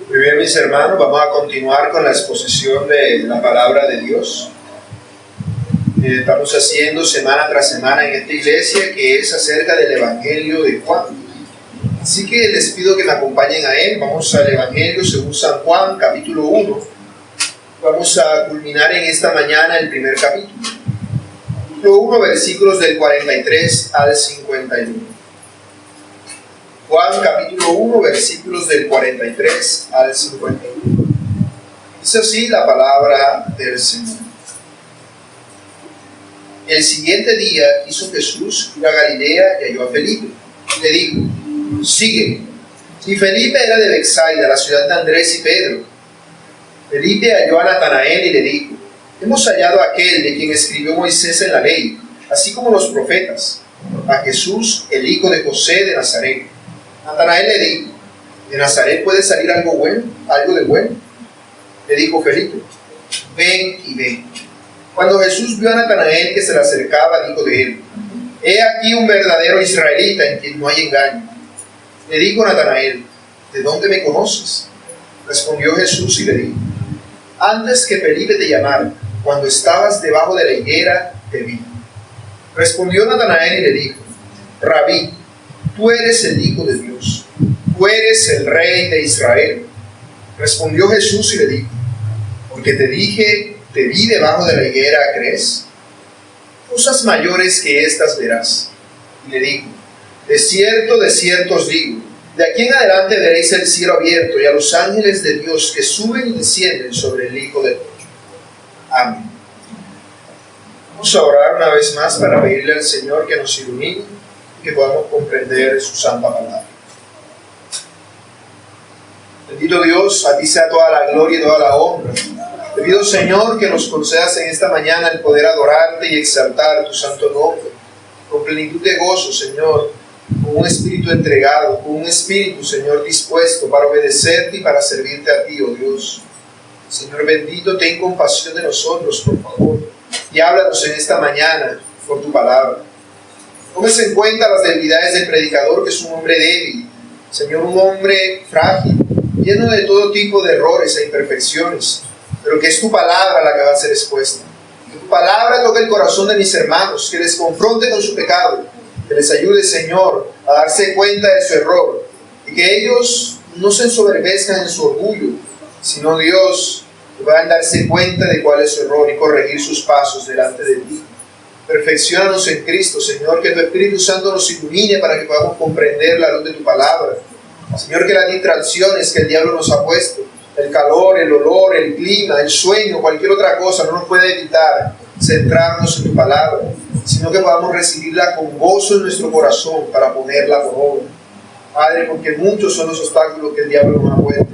Muy bien, mis hermanos, vamos a continuar con la exposición de la palabra de Dios. Estamos haciendo semana tras semana en esta iglesia, que es acerca del Evangelio de Juan. Así que les pido que me acompañen a él. Vamos al Evangelio según San Juan, capítulo 1. Vamos a culminar en esta mañana el primer capítulo. Capítulo 1, versículos del 43 al 51. Juan capítulo 1, versículos del 43 al 51. Dice así la palabra del Señor. El siguiente día quiso Jesús ir a Galilea y halló a Felipe. Le dijo: sígueme. Y Felipe era de Betsaida, la ciudad de Andrés y Pedro. Felipe halló a Natanael y le dijo: hemos hallado a aquel de quien escribió Moisés en la ley, así como los profetas, a Jesús, el hijo de José de Nazaret. Natanael le dijo: ¿de Nazaret puede salir algo bueno, algo de bueno? Le dijo Felipe: ven y ve. Cuando Jesús vio a Natanael que se le acercaba, dijo de él: he aquí un verdadero israelita en quien no hay engaño. Le dijo Natanael: ¿de dónde me conoces? Respondió Jesús y le dijo: antes que Felipe te llamara, cuando estabas debajo de la higuera, te vi. Respondió Natanael y le dijo: Rabí, tú eres el Hijo de Dios, tú eres el Rey de Israel. Respondió Jesús y le dijo: porque te dije, te vi debajo de la higuera, ¿crees? Cosas mayores que estas verás. Y le dijo: de cierto os digo, de aquí en adelante veréis el cielo abierto y a los ángeles de Dios que suben y descienden sobre el Hijo del Hombre. Amén. Vamos a orar una vez más para pedirle al Señor que nos ilumine y que podamos comprender su santa palabra. Bendito Dios, a ti sea toda la gloria y toda la honra. Te pido, Señor, que nos concedas en esta mañana el poder adorarte y exaltar tu santo nombre, con plenitud de gozo, Señor, con un espíritu entregado, con un espíritu, Señor, dispuesto para obedecerte y para servirte a ti, oh Dios. Señor bendito, ten compasión de nosotros, por favor, y háblanos en esta mañana por tu palabra. Tomes en cuenta las debilidades del predicador, que es un hombre débil, Señor, un hombre frágil, lleno de todo tipo de errores e imperfecciones, pero que es tu palabra la que va a ser expuesta. Que tu palabra toque el corazón de mis hermanos, que les confronte con su pecado, que les ayude, Señor, a darse cuenta de su error, y que ellos no se ensoberbezcan en su orgullo, sino, Dios, que puedan darse cuenta de cuál es su error y corregir sus pasos delante de ti. Perfecciónanos en Cristo, Señor, que tu Espíritu Santo nos ilumine para que podamos comprender la luz de tu palabra. Señor, que las distracciones que el diablo nos ha puesto, el calor, el olor, el clima, el sueño, cualquier otra cosa, no nos puede evitar centrarnos en tu palabra, sino que podamos recibirla con gozo en nuestro corazón para ponerla por obra. Padre, porque muchos son los obstáculos que el diablo nos ha puesto,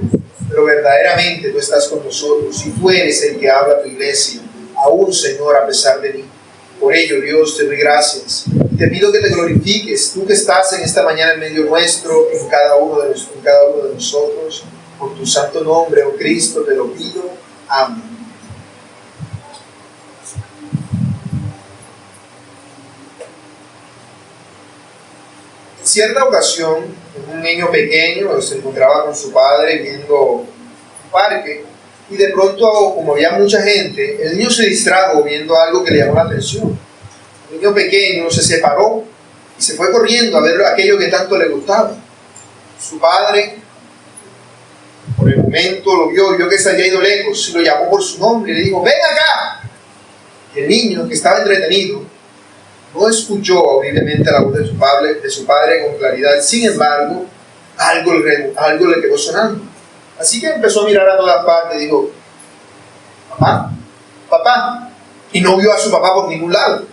pero verdaderamente tú estás con nosotros y tú eres el que habla a tu iglesia, aún, Señor, a pesar de mí. Por ello, Dios, te doy gracias. Te pido que te glorifiques, tú que estás en esta mañana en medio nuestro, en cada uno de nosotros. Por tu santo nombre, oh Cristo, te lo pido. Amén. En cierta ocasión, un niño pequeño se encontraba con su padre viendo un parque, y de pronto, como había mucha gente, el niño se distrajo viendo algo que le llamó la atención. El niño pequeño se separó y se fue corriendo a ver aquello que tanto le gustaba. Su padre, por el momento, lo vio que se había ido lejos y lo llamó por su nombre y le dijo: ven acá. Y el niño, que estaba entretenido, no escuchó audiblemente la voz de su padre con claridad. Sin embargo, algo le quedó sonando. Así que empezó a mirar a todas partes y dijo: papá, papá. Y no vio a su papá por ningún lado.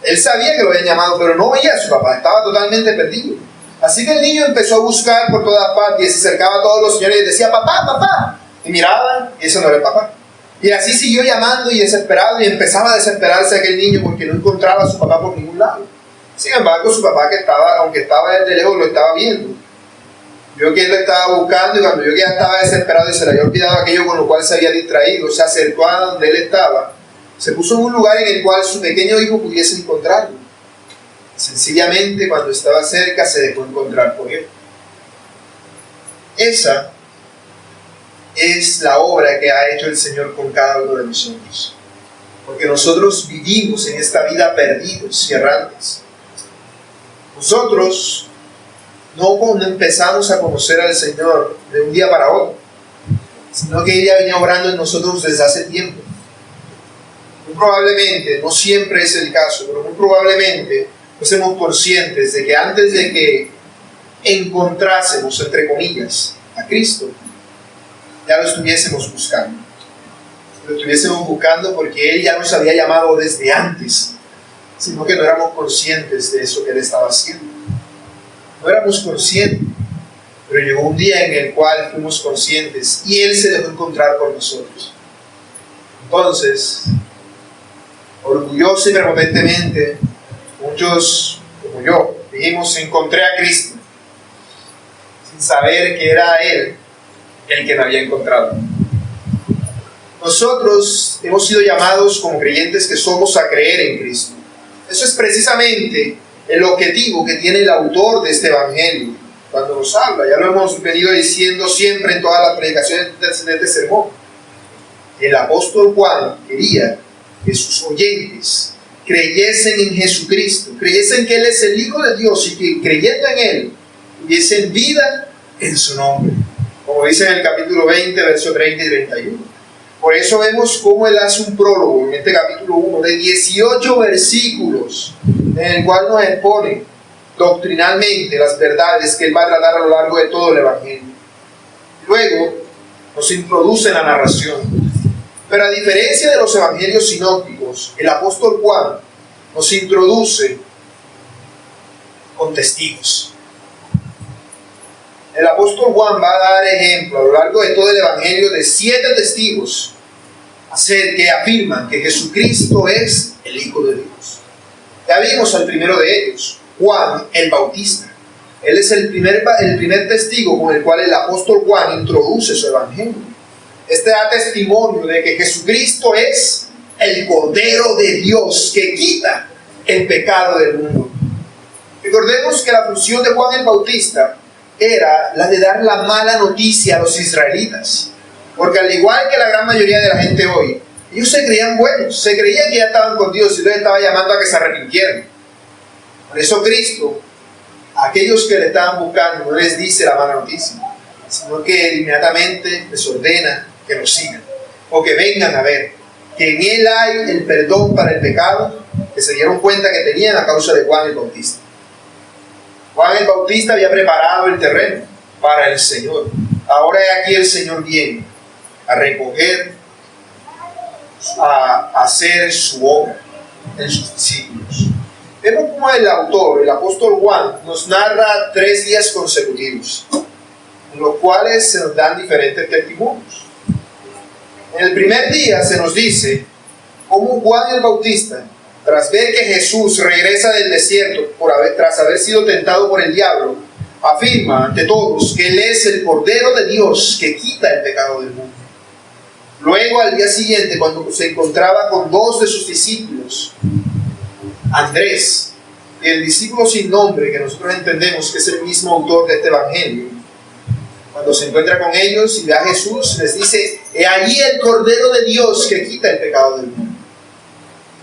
Él sabía que lo habían llamado, pero no veía a su papá, estaba totalmente perdido. Así que el niño empezó a buscar por todas partes y se acercaba a todos los señores y decía: papá, papá. Y miraba, y ese no era el papá. Y así siguió llamando y desesperado, y empezaba a desesperarse aquel niño porque no encontraba a su papá por ningún lado. Sin embargo, su papá, aunque estaba desde lejos, lo estaba viendo. Vio que él lo estaba buscando, y cuando vio que ya estaba desesperado y se le había olvidado aquello con lo cual se había distraído, se acercó a donde él estaba, se puso en un lugar en el cual su pequeño hijo pudiese encontrarlo. Sencillamente, cuando estaba cerca, se dejó encontrar por él. Esa es la obra que ha hecho el Señor con cada uno de nosotros. Porque nosotros vivimos en esta vida perdidos y errantes. Nosotros no empezamos a conocer al Señor de un día para otro, sino que ella venía obrando en nosotros desde hace tiempo. Muy probablemente, no siempre es el caso, pero muy probablemente no somos conscientes de que antes de que encontrásemos, entre comillas, a Cristo, ya lo estuviésemos buscando. Lo estuviésemos buscando porque Él ya nos había llamado desde antes, sino que no éramos conscientes de eso que Él estaba haciendo. No éramos conscientes, pero llegó un día en el cual fuimos conscientes y Él se dejó encontrar por nosotros. Entonces, orgulloso y prepotentemente, muchos, como yo, dijimos: encontré a Cristo, sin saber que era Él el que me había encontrado. Nosotros hemos sido llamados como creyentes que somos a creer en Cristo. Eso es precisamente el objetivo que tiene el autor de este evangelio cuando nos habla. Ya lo hemos venido diciendo siempre en todas las predicaciones de este sermón. El apóstol Juan quería que sus oyentes creyesen en Jesucristo, creyesen que Él es el Hijo de Dios y que creyendo en Él tuviesen vida en su nombre, como dice en el capítulo 20, versos 30 y 31. Por eso vemos cómo Él hace un prólogo en este capítulo 1 de 18 versículos, en el cual nos expone doctrinalmente las verdades que Él va a tratar a lo largo de todo el evangelio. Luego nos introduce en la narración. Pero a diferencia de los evangelios sinópticos, el apóstol Juan nos introduce con testigos. El apóstol Juan va a dar ejemplo a lo largo de todo el evangelio de 7 testigos que afirman que Jesucristo es el Hijo de Dios. Ya vimos al primero de ellos, Juan el Bautista. Él es el primer testigo con el cual el apóstol Juan introduce su evangelio. Este da testimonio de que Jesucristo es el Cordero de Dios que quita el pecado del mundo. Recordemos que la función de Juan el Bautista era la de dar la mala noticia a los israelitas. Porque al igual que la gran mayoría de la gente hoy, ellos se creían buenos, se creían que ya estaban con Dios y les estaba llamando a que se arrepintieran. Por eso Cristo, a aquellos que le estaban buscando, no les dice la mala noticia, sino que inmediatamente les ordena que lo sigan o que vengan a ver que en Él hay el perdón para el pecado que se dieron cuenta que tenían a causa de Juan el Bautista. Juan el Bautista había preparado el terreno para el Señor. Ahora aquí el Señor viene a recoger, a hacer su obra en sus discípulos. Vemos como el autor, el apóstol Juan, nos narra 3 días consecutivos, en los cuales se nos dan diferentes testimonios. En el primer día se nos dice cómo Juan el Bautista, tras ver que Jesús regresa del desierto tras haber sido tentado por el diablo, afirma ante todos que Él es el Cordero de Dios que quita el pecado del mundo. Luego, al día siguiente, cuando se encontraba con 2 de sus discípulos, Andrés y el discípulo sin nombre, que nosotros entendemos que es el mismo autor de este evangelio, cuando se encuentra con ellos y ve a Jesús, les dice: he allí el Cordero de Dios que quita el pecado del mundo.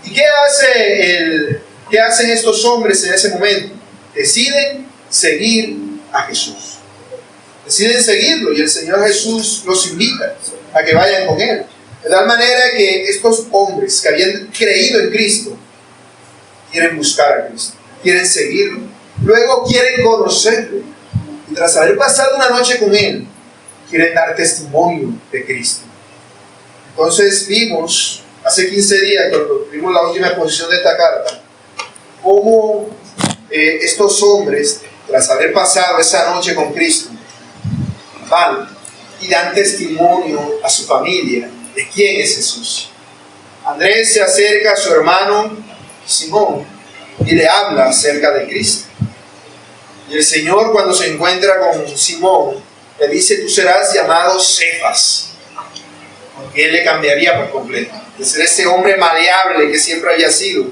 ¿Y qué hacen estos hombres en ese momento? Deciden seguir a Jesús. Deciden seguirlo y el Señor Jesús los invita a que vayan con Él. De tal manera que estos hombres que habían creído en Cristo quieren buscar a Cristo, quieren seguirlo, luego quieren conocerlo y tras haber pasado una noche con Él, quieren dar testimonio de Cristo. Entonces vimos hace 15 días, cuando vimos la última exposición de esta carta, cómo estos hombres, tras haber pasado esa noche con Cristo, van y dan testimonio a su familia de quién es Jesús. Andrés se acerca a su hermano Simón y le habla acerca de Cristo. Y el Señor, cuando se encuentra con Simón, le dice: tú serás llamado Cefas, porque Él le cambiaría por completo. De ser ese hombre maleable que siempre había sido,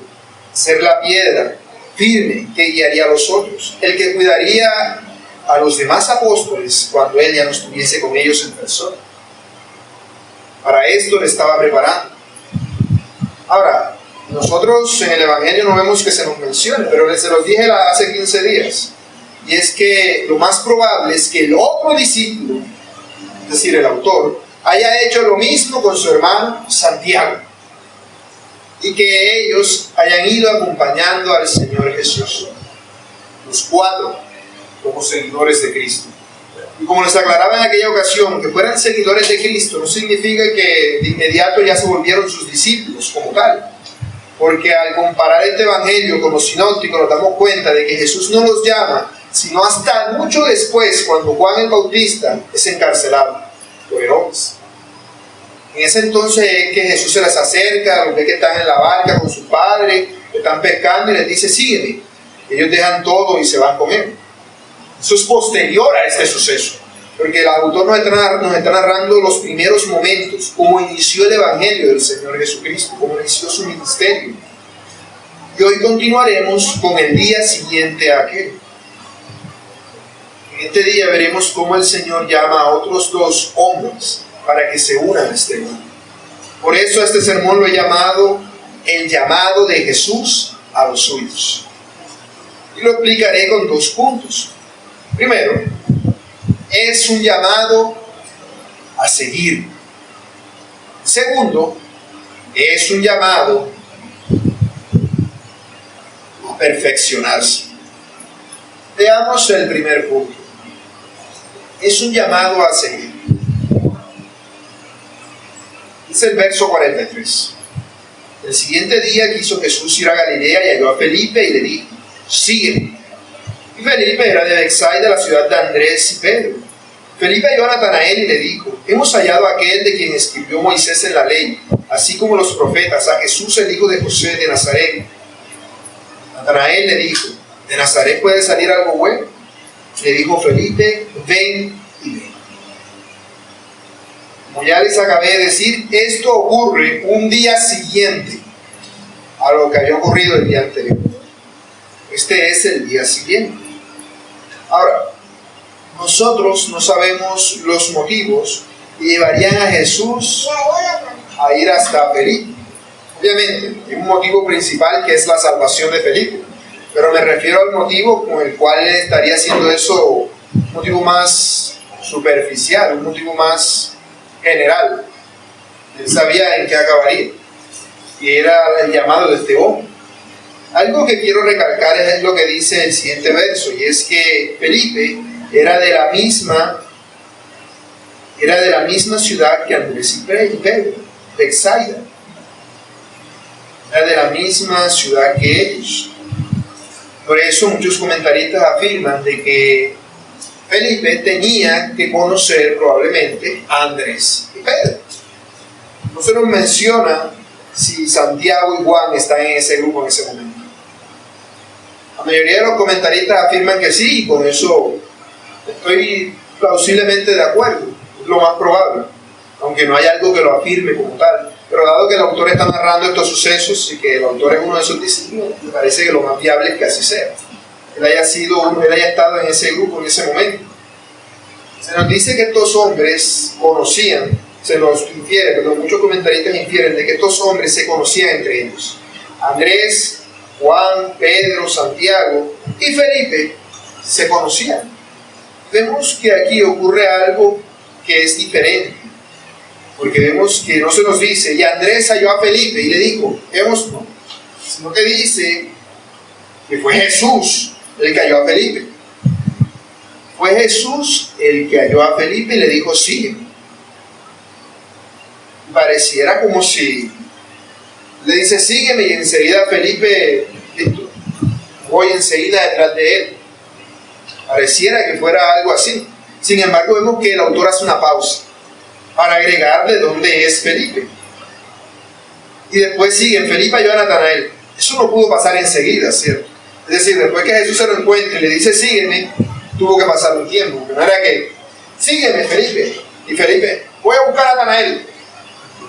ser la piedra firme que guiaría a los otros, el que cuidaría a los demás apóstoles cuando Él ya no estuviese con ellos en persona. Para esto le estaba preparando. Ahora, nosotros en el Evangelio no vemos que se nos mencione, pero se los dije hace 15 días. Y es que lo más probable es que el otro discípulo, es decir, el autor, haya hecho lo mismo con su hermano Santiago. Y que ellos hayan ido acompañando al Señor Jesús. Los cuatro como seguidores de Cristo. Y como les aclaraba en aquella ocasión, que fueran seguidores de Cristo no significa que de inmediato ya se volvieron sus discípulos como tal. Porque al comparar este evangelio con los sinópticos nos damos cuenta de que Jesús no los llama, sino hasta mucho después, cuando Juan el Bautista es encarcelado por Herodes. En ese entonces es que Jesús se les acerca, los ve que están en la barca con su padre, que están pescando y les dice, sígueme. Ellos dejan todo y se van con él. Eso es posterior a este suceso, porque el autor nos está narrando los primeros momentos, cómo inició el Evangelio del Señor Jesucristo, cómo inició su ministerio. Y hoy continuaremos con el día siguiente a aquel. En este día veremos cómo el Señor llama a otros dos hombres para que se unan a este mundo. Por eso este sermón lo he llamado el llamado de Jesús a los suyos. Y lo explicaré con 2 puntos. Primero, es un llamado a seguir. Segundo, es un llamado a perfeccionarse. Veamos el primer punto. Es un llamado a seguir. Es el verso 43. El siguiente día quiso Jesús ir a Galilea y halló a Felipe y le dijo, sígueme. Y Felipe era de Betsaida, la ciudad de Andrés y Pedro. Felipe halló a Natanael y le dijo, hemos hallado a aquel de quien escribió Moisés en la ley, así como los profetas, a Jesús el hijo de José de Nazaret. Natanael le dijo, ¿de Nazaret puede salir algo bueno? Le dijo Felipe, ven y ve. Como ya les acabé de decir, esto ocurre un día siguiente a lo que había ocurrido el día anterior. Este es el día siguiente. Ahora, nosotros no sabemos los motivos que llevarían a Jesús a ir hasta Felipe. Obviamente, hay un motivo principal que es la salvación de Felipe, pero me refiero al motivo con el cual él estaría haciendo eso, un motivo más superficial, un motivo más general. Él sabía en qué acabaría, y era el llamado de este hombre. Algo que quiero recalcar es lo que dice el siguiente verso, y es que Felipe era de la misma ciudad que Andrés y Pedro, Betsaida. Era de la misma ciudad que ellos. Por eso muchos comentaristas afirman de que Felipe tenía que conocer probablemente a Andrés y Pedro. No se nos menciona si Santiago y Juan están en ese grupo en ese momento. La mayoría de los comentaristas afirman que sí, y con eso estoy plausiblemente de acuerdo, es lo más probable, aunque no hay algo que lo afirme como tal. Pero dado que el autor está narrando estos sucesos y que el autor es uno de esos discípulos, me parece que lo más viable es que así sea. Él haya estado en ese grupo en ese momento. Se nos dice que estos hombres conocían, se nos infiere, pero muchos comentaristas infieren de que estos hombres se conocían entre ellos. Andrés, Juan, Pedro, Santiago y Felipe se conocían. Vemos que aquí ocurre algo que es diferente, porque vemos que no se nos dice, y Andrés halló a Felipe y le dijo, vemos no, sino que dice que fue Jesús el que halló a Felipe. Fue Jesús el que halló a Felipe y le dijo, sígueme. Pareciera como si le dice, sígueme, y enseguida Felipe, listo, voy enseguida detrás de él. Pareciera que fuera algo así. Sin embargo, vemos que el autor hace una pausa para agregarle dónde es Felipe. Y después siguen, Felipe halló a Natanael. Eso no pudo pasar enseguida, ¿cierto? Es decir, después que Jesús se lo encuentra y le dice, sígueme, tuvo que pasar un tiempo. No era que, sígueme, Felipe. Y Felipe, voy a buscar a Natanael.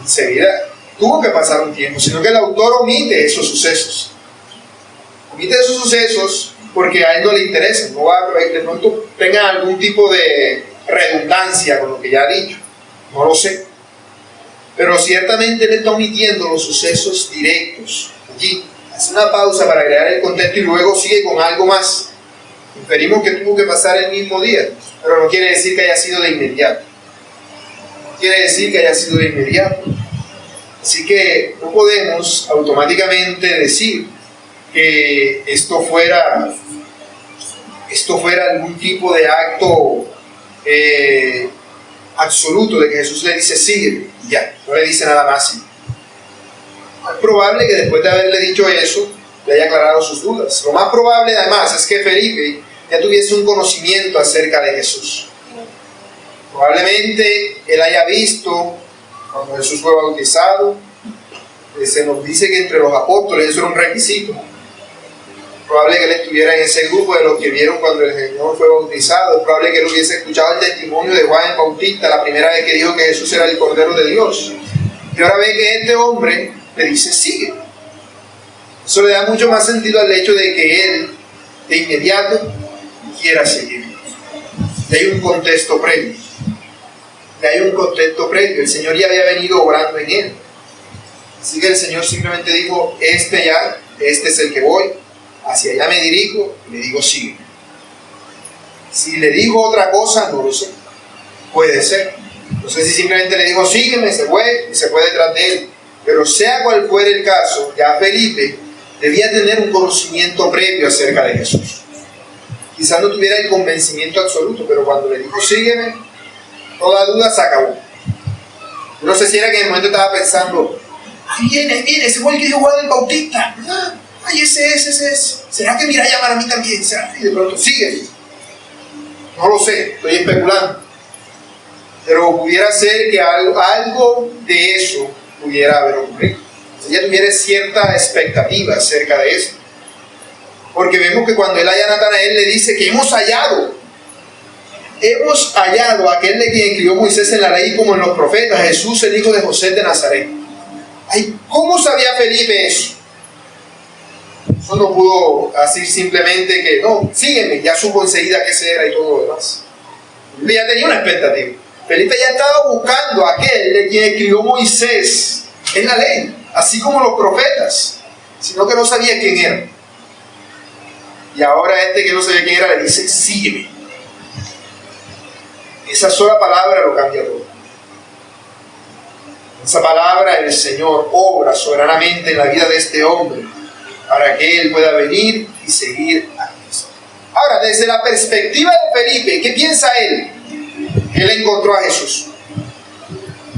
Enseguida tuvo que pasar un tiempo, sino que el autor omite esos sucesos. Omite esos sucesos porque a él no le interesa. No va a de pronto tenga algún tipo de redundancia con lo que ya ha dicho. No lo sé. Pero ciertamente él está omitiendo los sucesos directos. Allí hace una pausa para crear el contexto y luego sigue con algo más. Inferimos que tuvo que pasar el mismo día, pero no quiere decir que haya sido de inmediato. No quiere decir que haya sido de inmediato. Así que no podemos automáticamente decir que esto fuera algún tipo de acto absoluto, de que Jesús le dice sigue y ya, no le dice nada más. Es probable que después de haberle dicho eso le haya aclarado sus dudas. Lo más probable además es que Felipe ya tuviese un conocimiento acerca de Jesús. Probablemente él haya visto cuando Jesús fue bautizado. Se nos dice que entre los apóstoles eso era un requisito. Probable que él estuviera en ese grupo de los que vieron cuando el Señor fue bautizado. Es probable que él hubiese escuchado el testimonio de Juan el Bautista la primera vez que dijo que Jesús era el Cordero de Dios. Y ahora ve que este hombre le dice sigue. Eso le da mucho más sentido al hecho de que él de inmediato quiera seguir. Y hay un contexto previo. El Señor ya había venido obrando en él. Así que el Señor simplemente dijo, este es el que voy, hacia allá me dirijo y le digo sigue. Si le dijo otra cosa, no lo sé. Puede ser. No sé si simplemente le dijo sígueme, se fue y se fue detrás de él. Pero sea cual fuera el caso, ya Felipe debía tener un conocimiento previo acerca de Jesús. Quizás no tuviera el convencimiento absoluto, pero cuando le dijo sígueme, toda duda se acabó. No sé si era que en el momento estaba pensando, ahí viene, ese fue el que dijo Juan el Bautista. Ay, ese es. ¿Será que me irá a llamar a mí también? ¿Será? Y de pronto sigue. No lo sé, estoy especulando. Pero pudiera ser que algo de eso pudiera haber ocurrido. Ella tuviera cierta expectativa acerca de eso. Porque vemos que cuando él halla a Natanael le dice que hemos hallado a aquel de quien escribió Moisés en la ley como en los profetas, Jesús el hijo de José de Nazaret. Ay, ¿cómo sabía Felipe eso? Eso no pudo decir simplemente que no, sígueme, ya supo enseguida qué ese era y todo lo demás. Felipe ya tenía una expectativa. Felipe ya estaba buscando a aquel de quien escribió Moisés en la ley, así como los profetas, sino que no sabía quién era. Y ahora este que no sabía quién era le dice, sígueme. Esa sola palabra lo cambia todo. Esa palabra el Señor obra soberanamente en la vida de este hombre para que él pueda venir y seguir a Cristo. Ahora, desde la perspectiva de Felipe, ¿qué piensa él? Él encontró a Jesús.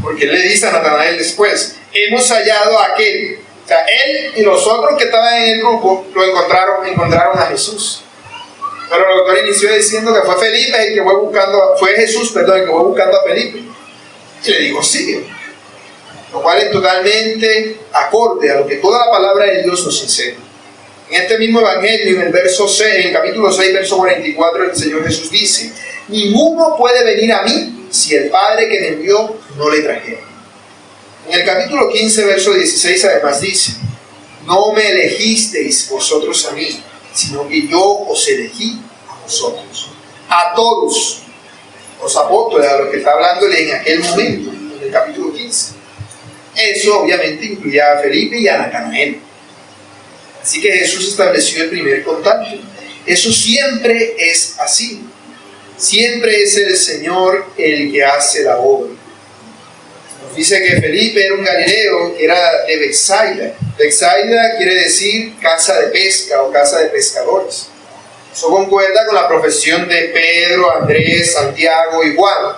Porque él le dice a Natanael después, hemos hallado a aquel. O sea, él y los otros que estaban en el grupo lo encontraron a Jesús. Pero el autor inició diciendo que fue Felipe el que fue Jesús el que fue buscando a Felipe. Y le digo, sigue. Lo cual es totalmente acorde a lo que toda la palabra de Dios nos enseña. En este mismo evangelio, en el capítulo 6, verso 44, el Señor Jesús dice, ninguno puede venir a mí si el Padre que me envió no le trajera. En el capítulo 15, verso 16, además dice, no me elegisteis vosotros a mí, sino que yo os elegí a vosotros, a todos los apóstoles, a los que está hablándole en aquel momento, en el capítulo 15. Eso obviamente incluía a Felipe y a Natanael. Así que Jesús estableció el primer contacto. Eso siempre es así. Siempre es el Señor el que hace la obra. Nos dice que Felipe era un galileo que era de Betsaida. Betsaida quiere decir casa de pesca o casa de pescadores. Eso concuerda con la profesión de Pedro, Andrés, Santiago y Juan,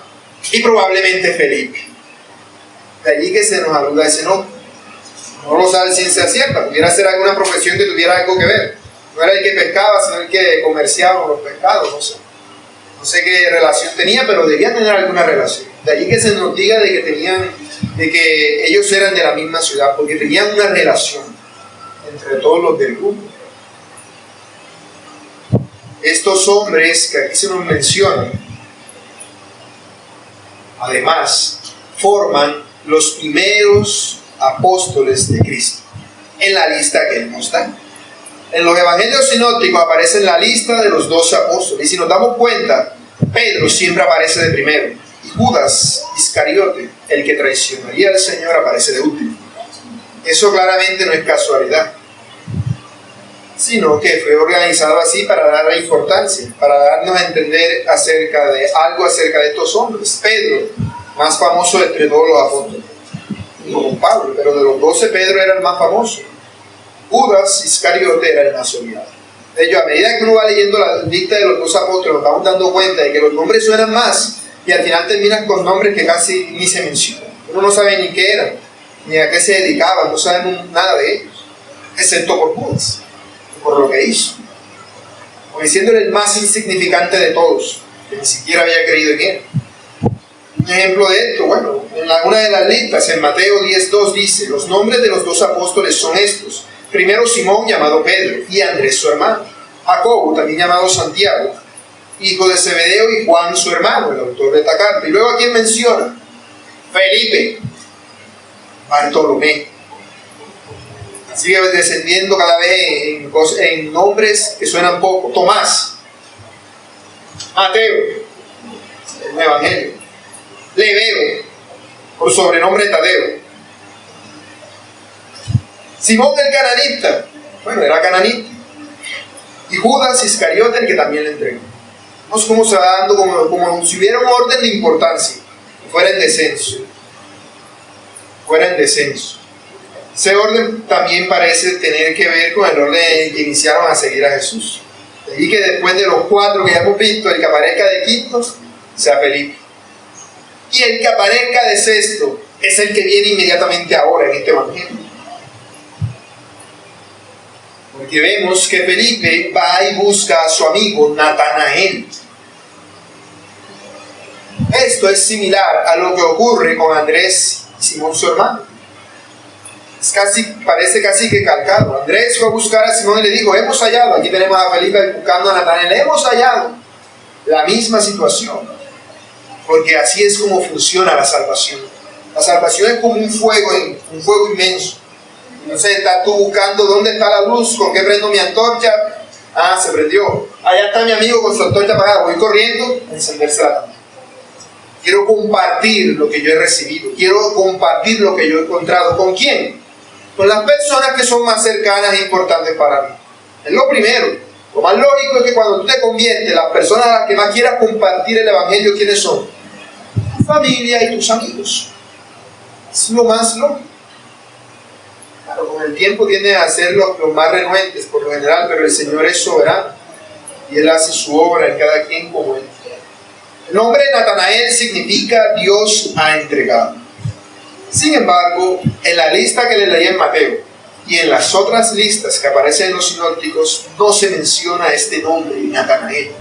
y probablemente Felipe. De allí que se nos aluda ese nombre. No lo sabe ciencia cierta, pudiera ser alguna profesión que tuviera algo que ver. No era el que pescaba, sino el que comerciaba los pescados, no sé. No sé qué relación tenía, pero debía tener alguna relación. De allí que se nos diga de que ellos eran de la misma ciudad, porque tenían una relación entre todos los del grupo. Estos hombres que aquí se nos mencionan, además, forman los primeros apóstoles de Cristo en la lista que él nos da. En los evangelios sinópticos aparece en la lista de los 12 apóstoles, y si nos damos cuenta, Pedro siempre aparece de primero y Judas Iscariote, el que traicionaría al Señor, aparece de último. Eso claramente no es casualidad, sino que fue organizado así para darle importancia, para darnos a entender algo acerca de estos hombres. Pedro, más famoso de entre todos los apóstoles, como Pablo, pero de los 12 Pedro era el más famoso. Judas Iscariote era el más odiado. De hecho, a medida que uno va leyendo la lista de los 2 apóstoles, nos vamos dando cuenta de que los nombres suenan más y al final terminan con nombres que casi ni se mencionan. Uno no sabe ni qué eran, ni a qué se dedicaban, no sabemos nada de ellos, excepto por Judas, por lo que hizo, como diciéndole el más insignificante de todos, que ni siquiera había creído en él. Un ejemplo de esto, bueno, en una de las listas, en Mateo 10:2 dice: los nombres de los 2 apóstoles son estos. Primero Simón, llamado Pedro, y Andrés su hermano, Jacobo, también llamado Santiago, hijo de Zebedeo, y Juan su hermano, el autor de esta carta. Y luego ¿a quién menciona? Felipe, Bartolomé. Sigue descendiendo cada vez en nombres que suenan poco. Tomás, Mateo, el Evangelio, Lebeo, por sobrenombre Tadeo, Simón el cananita, bueno, era cananita, y Judas Iscariote, el que también le entregó. Vemos cómo se va dando como si hubiera un orden de importancia, fuera en descenso. Ese orden también parece tener que ver con el orden en el que iniciaron a seguir a Jesús. Y que después de los 4 que ya hemos visto, el que aparezca de quinto sea Felipe. Y el que aparezca de sexto es el que viene inmediatamente ahora en este evangelio. Porque vemos que Felipe va y busca a su amigo Natanael. Esto es similar a lo que ocurre con Andrés y Simón su hermano. Parece casi que calcado. Andrés fue a buscar a Simón y le dijo: hemos hallado, aquí tenemos a Felipe buscando a Natanael, hemos hallado la misma situación. Porque así es como funciona la salvación. La salvación es como un fuego inmenso. Entonces estás tú buscando dónde está la luz, con qué prendo mi antorcha. Ah, se prendió. Allá está mi amigo con su antorcha apagada. Voy corriendo a encendérsela también. Quiero compartir lo que yo he recibido. Quiero compartir lo que yo he encontrado. ¿Con quién? Con las personas que son más cercanas e importantes para mí. Es lo primero. Lo más lógico es que cuando tú te conviertes, las personas a las que más quieras compartir el evangelio, ¿quiénes son? Tu familia y tus amigos. Es lo más lógico. Claro, con el tiempo tienden a ser los más renuentes por lo general, pero el Señor es soberano y Él hace su obra en cada quien como Él. El nombre Natanael significa Dios ha entregado. Sin embargo, en la lista que le leí en Mateo y en las otras listas que aparecen en los sinópticos no se menciona este nombre, Natanael.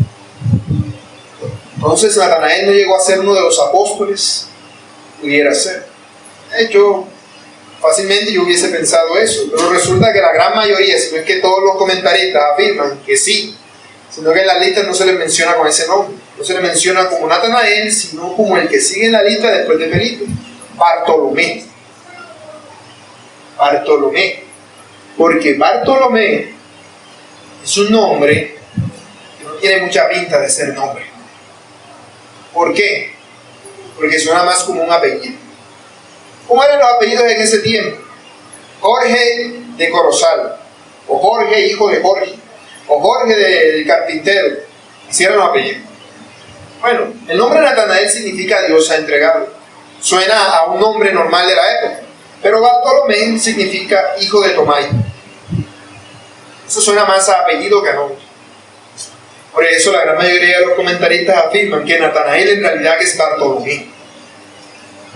Entonces Natanael no llegó a ser uno de los apóstoles, pudiera ser. De hecho, fácilmente yo hubiese pensado eso, pero resulta que la gran mayoría, si no es que todos los comentaristas afirman que sí, sino que en las listas no se les menciona con ese nombre. No se le menciona como Natanael, sino como el que sigue en la lista después de Felipe, Bartolomé. Porque Bartolomé es un nombre que no tiene mucha pinta de ser nombre. ¿Por qué? Porque suena más como un apellido. ¿Cómo eran los apellidos en ese tiempo? Jorge de Corozal, o Jorge hijo de Jorge, o Jorge del carpintero. Hicieron los apellidos. Bueno, el nombre Natanael significa Dios ha entregado. Suena a un nombre normal de la época. Pero Bartolomé significa hijo de Tomás. Eso suena más a apellido que a nombre. Por eso la gran mayoría de los comentaristas afirman que Natanael en realidad es Bartolomé,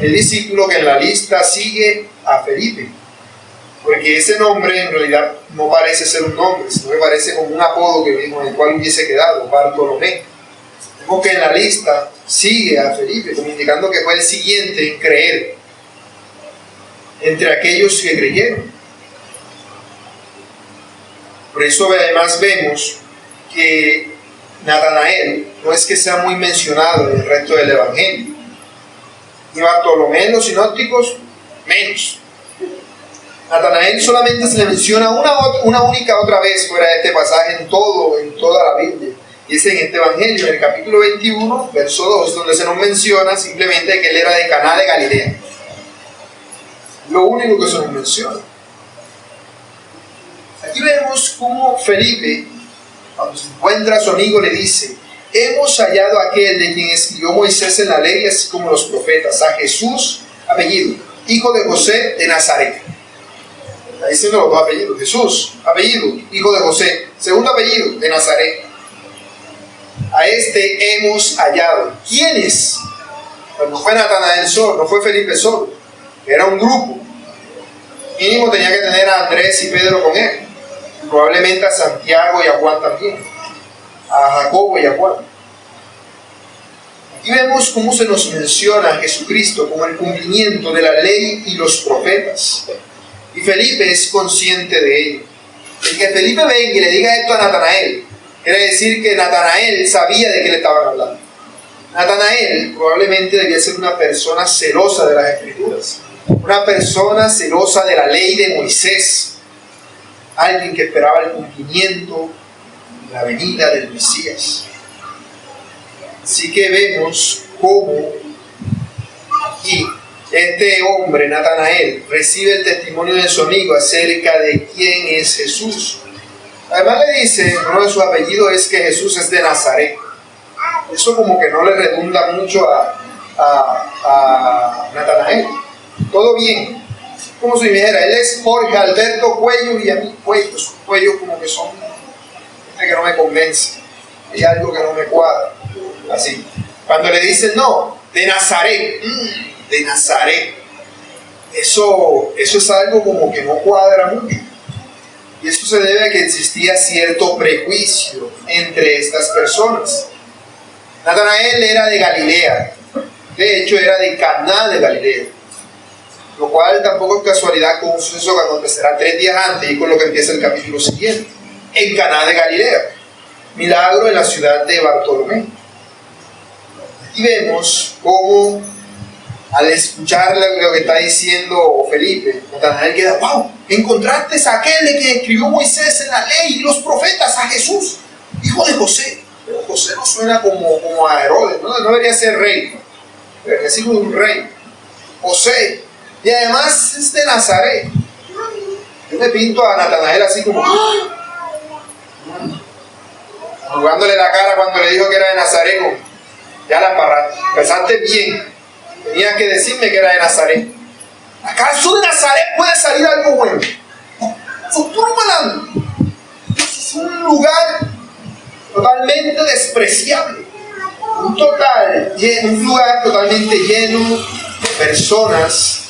el discípulo que en la lista sigue a Felipe. Porque ese nombre en realidad no parece ser un nombre, sino que parece como un apodo con el cual hubiese quedado, Bartolomé. Vemos que en la lista sigue a Felipe, como indicando que fue el siguiente en creer entre aquellos que creyeron. Por eso además vemos que Natanael no es que sea muy mencionado en el resto del evangelio, y Bartolomé en los sinópticos menos. Natanael solamente se le menciona una única otra vez fuera de este pasaje en toda la Biblia, Y es en este Evangelio, en el capítulo 21, verso 2, donde se nos menciona simplemente que él era de Caná de Galilea. Lo único que se nos menciona. Aquí vemos cómo Felipe, cuando se encuentra a su amigo, le dice: hemos hallado a aquel de quien escribió Moisés en la ley, así como los profetas, a Jesús, apellido, hijo de José de Nazaret. Está diciendo los dos apellidos: Jesús, apellido, hijo de José, segundo apellido, de Nazaret. A este hemos hallado. ¿Quiénes? Pues no fue Natanael solo, no fue Felipe solo, era un grupo. Mínimo tenía que tener a Andrés y Pedro con él, probablemente a Santiago y a Juan también, a Jacobo y a Juan. Aquí vemos cómo se nos menciona a Jesucristo como el cumplimiento de la ley y los profetas. Y Felipe es consciente de ello. El que Felipe venga y le diga esto a Natanael, quiere decir que Natanael sabía de qué le estaban hablando. Natanael probablemente debía ser una persona celosa de las Escrituras, una persona celosa de la ley de Moisés, alguien que esperaba el cumplimiento y la venida del Mesías. Así que vemos cómo aquí este hombre, Natanael, recibe el testimonio de su amigo acerca de quién es Jesús. Además le dice, uno de sus apellidos es que Jesús es de Nazaret. Eso como que no le redunda mucho a Natanael. Todo bien. Como si dijera, él es Jorge Alberto Cuello y a mí Cuello. Sus cuellos como que son que no me convence. Hay algo que no me cuadra. Así. Cuando le dicen, no, de Nazaret. De Nazaret. Eso es algo como que no cuadra mucho. Y esto se debe a que existía cierto prejuicio entre estas personas. Natanael era de Galilea, de hecho era de Caná de Galilea, lo cual tampoco es casualidad con un suceso que acontecerá 3 días antes y con lo que empieza el capítulo siguiente, en Caná de Galilea, milagro en la ciudad de Bartolomé. Aquí vemos cómo al escuchar lo que está diciendo Felipe, Natanael queda: wow, encontraste a aquel de que escribió Moisés en la ley y los profetas, a Jesús, hijo de José. Pero José no suena como a Herodes, no debería ser rey, debería ser un rey. José, y además es de Nazaret. Yo me pinto a Natanael así como jugándole la cara cuando le dijo que era de Nazaret. Ya la embarraste, pensaste bien, tenías que decirme que era de Nazaret. ¿Acaso de Nazaret puede salir algo bueno? Futuro malandro. Es un lugar totalmente despreciable, un lugar totalmente lleno de personas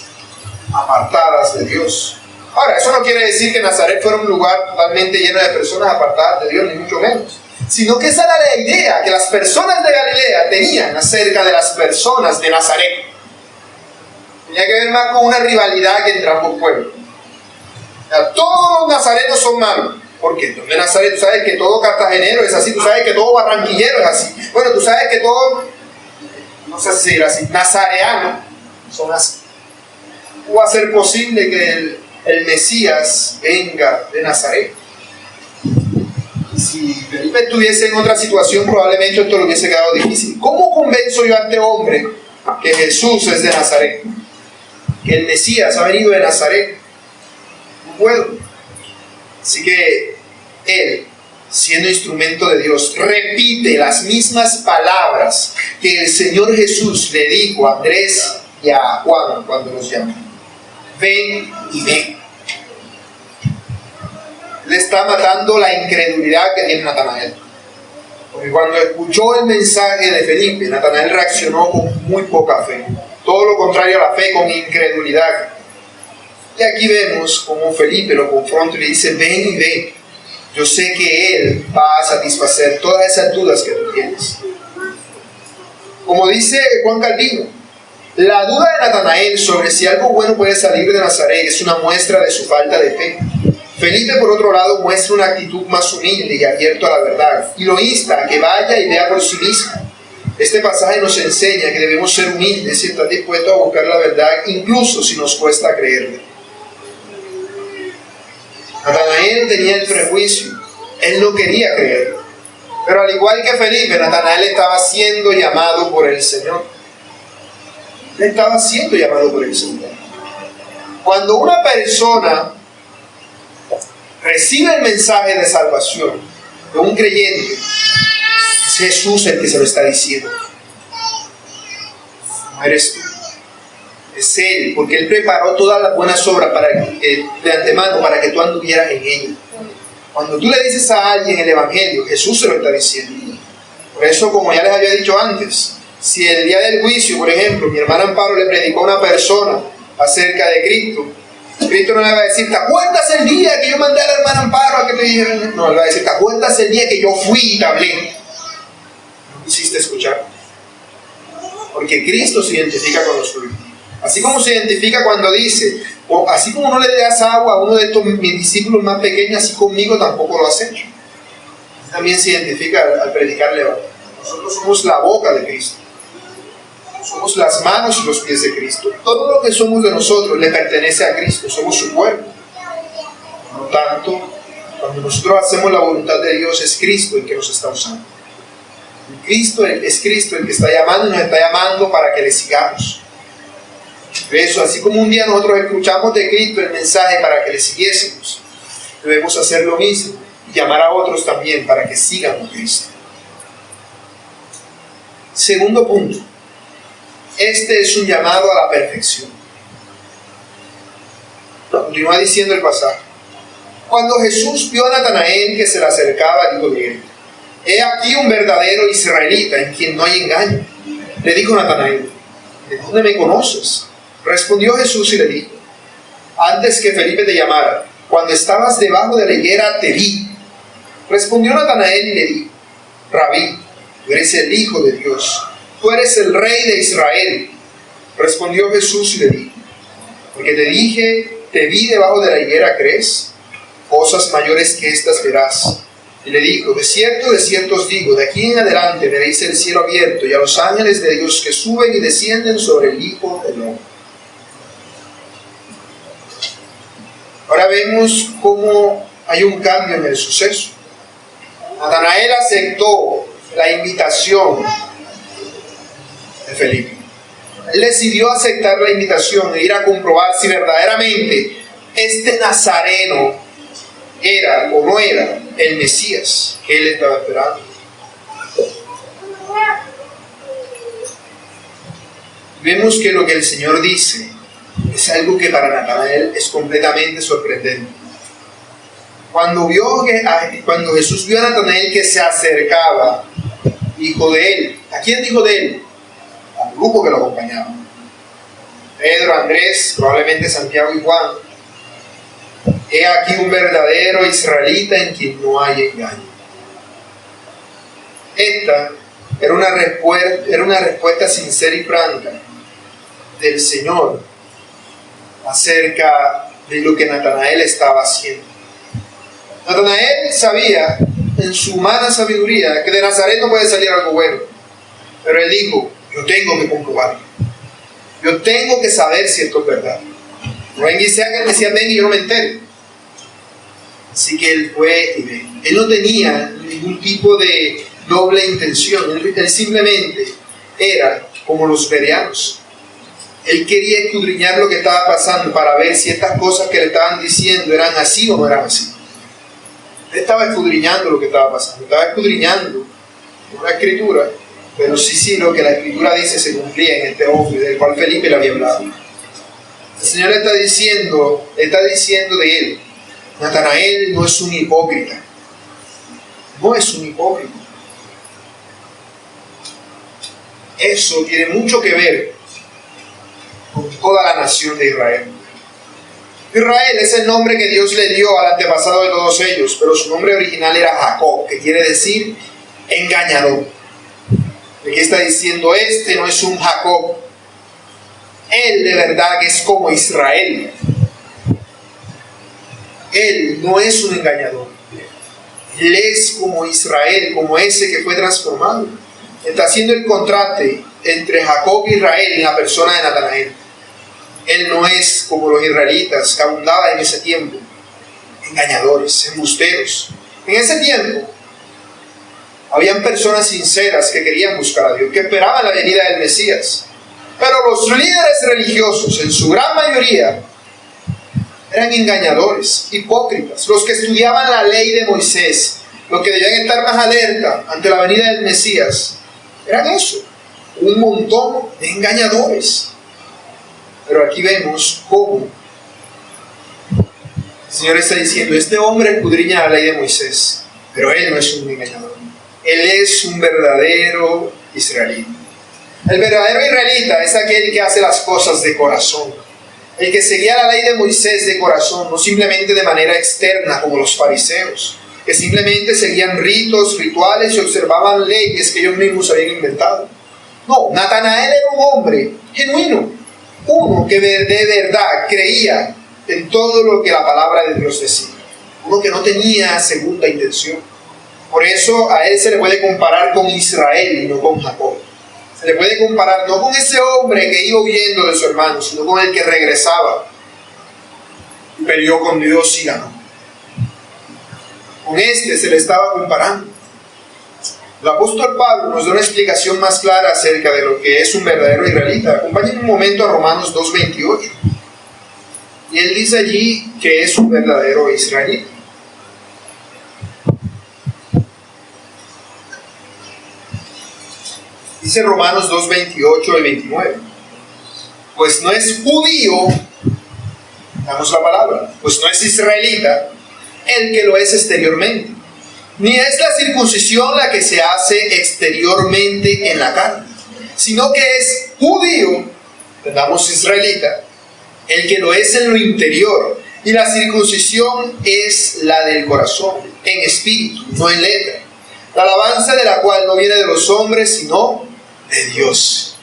apartadas de Dios. Ahora, eso no quiere decir que Nazaret fuera un lugar totalmente lleno de personas apartadas de Dios, ni mucho menos, sino que esa era la idea que las personas de Galilea tenían acerca de las personas de Nazaret. Tenía que ver más con una rivalidad que entre ambos pueblos. O sea, todos los nazarenos son malos. Porque de Nazaret, tú sabes que todo cartagenero es así, tú sabes que todo barranquillero es así. Bueno, tú sabes que todo, no sé si era así, nazareano son así. ¿Cómo va a ser posible que el Mesías venga de Nazaret? Si Felipe estuviese en otra situación, probablemente esto le hubiese quedado difícil. ¿Cómo convenzo yo a este hombre que Jesús es de Nazaret? Que el Mesías ha venido de Nazaret. No puedo. Así que él, siendo instrumento de Dios, repite las mismas palabras que el Señor Jesús le dijo a Andrés y a Juan cuando los llamó: ven y ven. Le está matando la incredulidad que tiene Natanael. Porque cuando escuchó el mensaje de Felipe, Natanael reaccionó con muy poca fe. Todo lo contrario a la fe, con incredulidad. Y aquí vemos cómo Felipe lo confronta y le dice: ven y ve. Yo sé que Él va a satisfacer todas esas dudas que tú tienes. Como dice Juan Calvino, la duda de Natanael sobre si algo bueno puede salir de Nazaret es una muestra de su falta de fe. Felipe, por otro lado, muestra una actitud más humilde y abierto a la verdad, y lo insta a que vaya y vea por sí mismo. Este pasaje nos enseña que debemos ser humildes y estar dispuestos a buscar la verdad, incluso si nos cuesta creerla. Natanael tenía el prejuicio, él no quería creer. Pero al igual que Felipe, Natanael estaba siendo llamado por el Señor. Él estaba siendo llamado por el Señor. Cuando una persona recibe el mensaje de salvación de un creyente, es Jesús el que se lo está diciendo. No eres tú. Es Él, porque Él preparó todas las buenas obras de antemano para que tú anduvieras en ellas. Cuando tú le dices a alguien el Evangelio, Jesús se lo está diciendo. Por eso, como ya les había dicho antes, si el día del juicio, por ejemplo, mi hermana Amparo le predicó a una persona acerca de Cristo, Cristo no le va a decir, ¿te acuerdas el día que yo mandé a la hermana Amparo a que te dijera? No, le va a decir, ¿te acuerdas el día que yo fui y te hablé? No quisiste escuchar. Porque Cristo se identifica con los suyos. Así como se identifica cuando dice, o así como no le das agua a uno de estos mis discípulos más pequeños, así conmigo tampoco lo has hecho. También se identifica al predicarle. Nosotros somos la boca de Cristo. Somos las manos y los pies de Cristo. Todo lo que somos de nosotros le pertenece a Cristo. Somos su cuerpo. Por lo tanto, cuando nosotros hacemos la voluntad de Dios, es Cristo el que nos está usando. Es Cristo el que está llamando y nos está llamando para que le sigamos. Por eso, así como un día nosotros escuchamos de Cristo el mensaje para que le siguiésemos, debemos hacer lo mismo y llamar a otros también para que sigan a Cristo. Segundo punto. Este es un llamado a la perfección. Continúa diciendo el pasaje. Cuando Jesús vio a Natanael que se le acercaba, dijo de él: he aquí un verdadero israelita en quien no hay engaño. Le dijo Natanael: ¿de dónde me conoces? Respondió Jesús y le dijo: antes que Felipe te llamara, cuando estabas debajo de la higuera te vi. Respondió Natanael y le dijo: Rabí, tú eres el Hijo de Dios, tú eres el Rey de Israel. Respondió Jesús y le dijo: porque te dije, te vi debajo de la higuera, ¿crees? Cosas mayores que estas verás. Y le dijo: de cierto os digo, de aquí en adelante veréis el cielo abierto y a los ángeles de Dios que suben y descienden sobre el Hijo del Hombre. Ahora vemos cómo hay un cambio en el suceso. Natanael aceptó la invitación de Felipe. Él decidió aceptar la invitación e ir a comprobar si verdaderamente este nazareno era o no era el Mesías que él estaba esperando. Vemos que lo que el Señor dice es algo que para Natanael es completamente sorprendente. Cuando Jesús vio a Natanael que se acercaba, dijo de él. ¿A quién dijo de él? Al grupo que lo acompañaba. Pedro, Andrés, probablemente Santiago y Juan. He aquí un verdadero israelita en quien no hay engaño. Esta era una respuesta sincera y franca del Señor acerca de lo que Natanael estaba haciendo. Natanael sabía en su humana sabiduría que de Nazaret no puede salir algo bueno, pero él dijo: yo tengo que comprobarlo, yo tengo que saber si esto es verdad. No hay que el Mesías venga y yo no me entero. Así que él fue y ve. Él no tenía ningún tipo de doble intención. Él simplemente era como los bereanos. Él quería escudriñar lo que estaba pasando para ver si estas cosas que le estaban diciendo eran así o no eran así. Él estaba escudriñando lo que estaba pasando. Estaba escudriñando una escritura, pero sí, lo que la escritura dice se cumplía en este hombre del cual Felipe le había hablado. El Señor está diciendo de él: Natanael no es un hipócrita. No es un hipócrita. Eso tiene mucho que ver con toda la nación de Israel. Israel es el nombre que Dios le dio al antepasado de todos ellos, pero su nombre original era Jacob, que quiere decir engañador. Aquí está diciendo: este no es un Jacob. Él de verdad que es como Israel. Él no es un engañador. Él es como Israel, como ese que fue transformado. Está haciendo el contraste entre Jacob y Israel en la persona de Natanael. Él no es como los israelitas que abundaban en ese tiempo, engañadores, embusteros. En ese tiempo Habían personas sinceras que querían buscar a Dios, que esperaban la venida del Mesías. Pero los líderes religiosos, en su gran mayoría, eran engañadores, hipócritas. Los que estudiaban la ley de Moisés, los que debían estar más alerta ante la venida del Mesías, eran eso, un montón de engañadores. Pero aquí vemos cómo el Señor está diciendo: este hombre escudriña la ley de Moisés, pero él no es un engañador. Él es un verdadero israelita. El verdadero israelita es aquel que hace las cosas de corazón. El que seguía la ley de Moisés de corazón, no simplemente de manera externa como los fariseos, que simplemente seguían ritos, rituales y observaban leyes que ellos mismos habían inventado. No, Natanael era un hombre genuino, uno que de verdad creía en todo lo que la palabra de Dios decía, uno que no tenía segunda intención. Por eso a él se le puede comparar con Israel y no con Jacob. Se le puede comparar no con ese hombre que iba huyendo de su hermano, sino con el que regresaba y peleó con Dios y ganó. Con este se le estaba comparando. El apóstol Pablo nos da una explicación más clara acerca de lo que es un verdadero israelita. Acompáñenme un momento a Romanos 2:28. Y él dice allí que es un verdadero israelita. Dice Romanos 2:28 y 29. Pues no es judío, damos la palabra, pues no es israelita el que lo es exteriormente, ni es la circuncisión la que se hace exteriormente en la carne, sino que es judío, entendamos israelita, el que lo es en lo interior, y la circuncisión es la del corazón, en espíritu, no en letra, la alabanza de la cual no viene de los hombres, sino de Dios.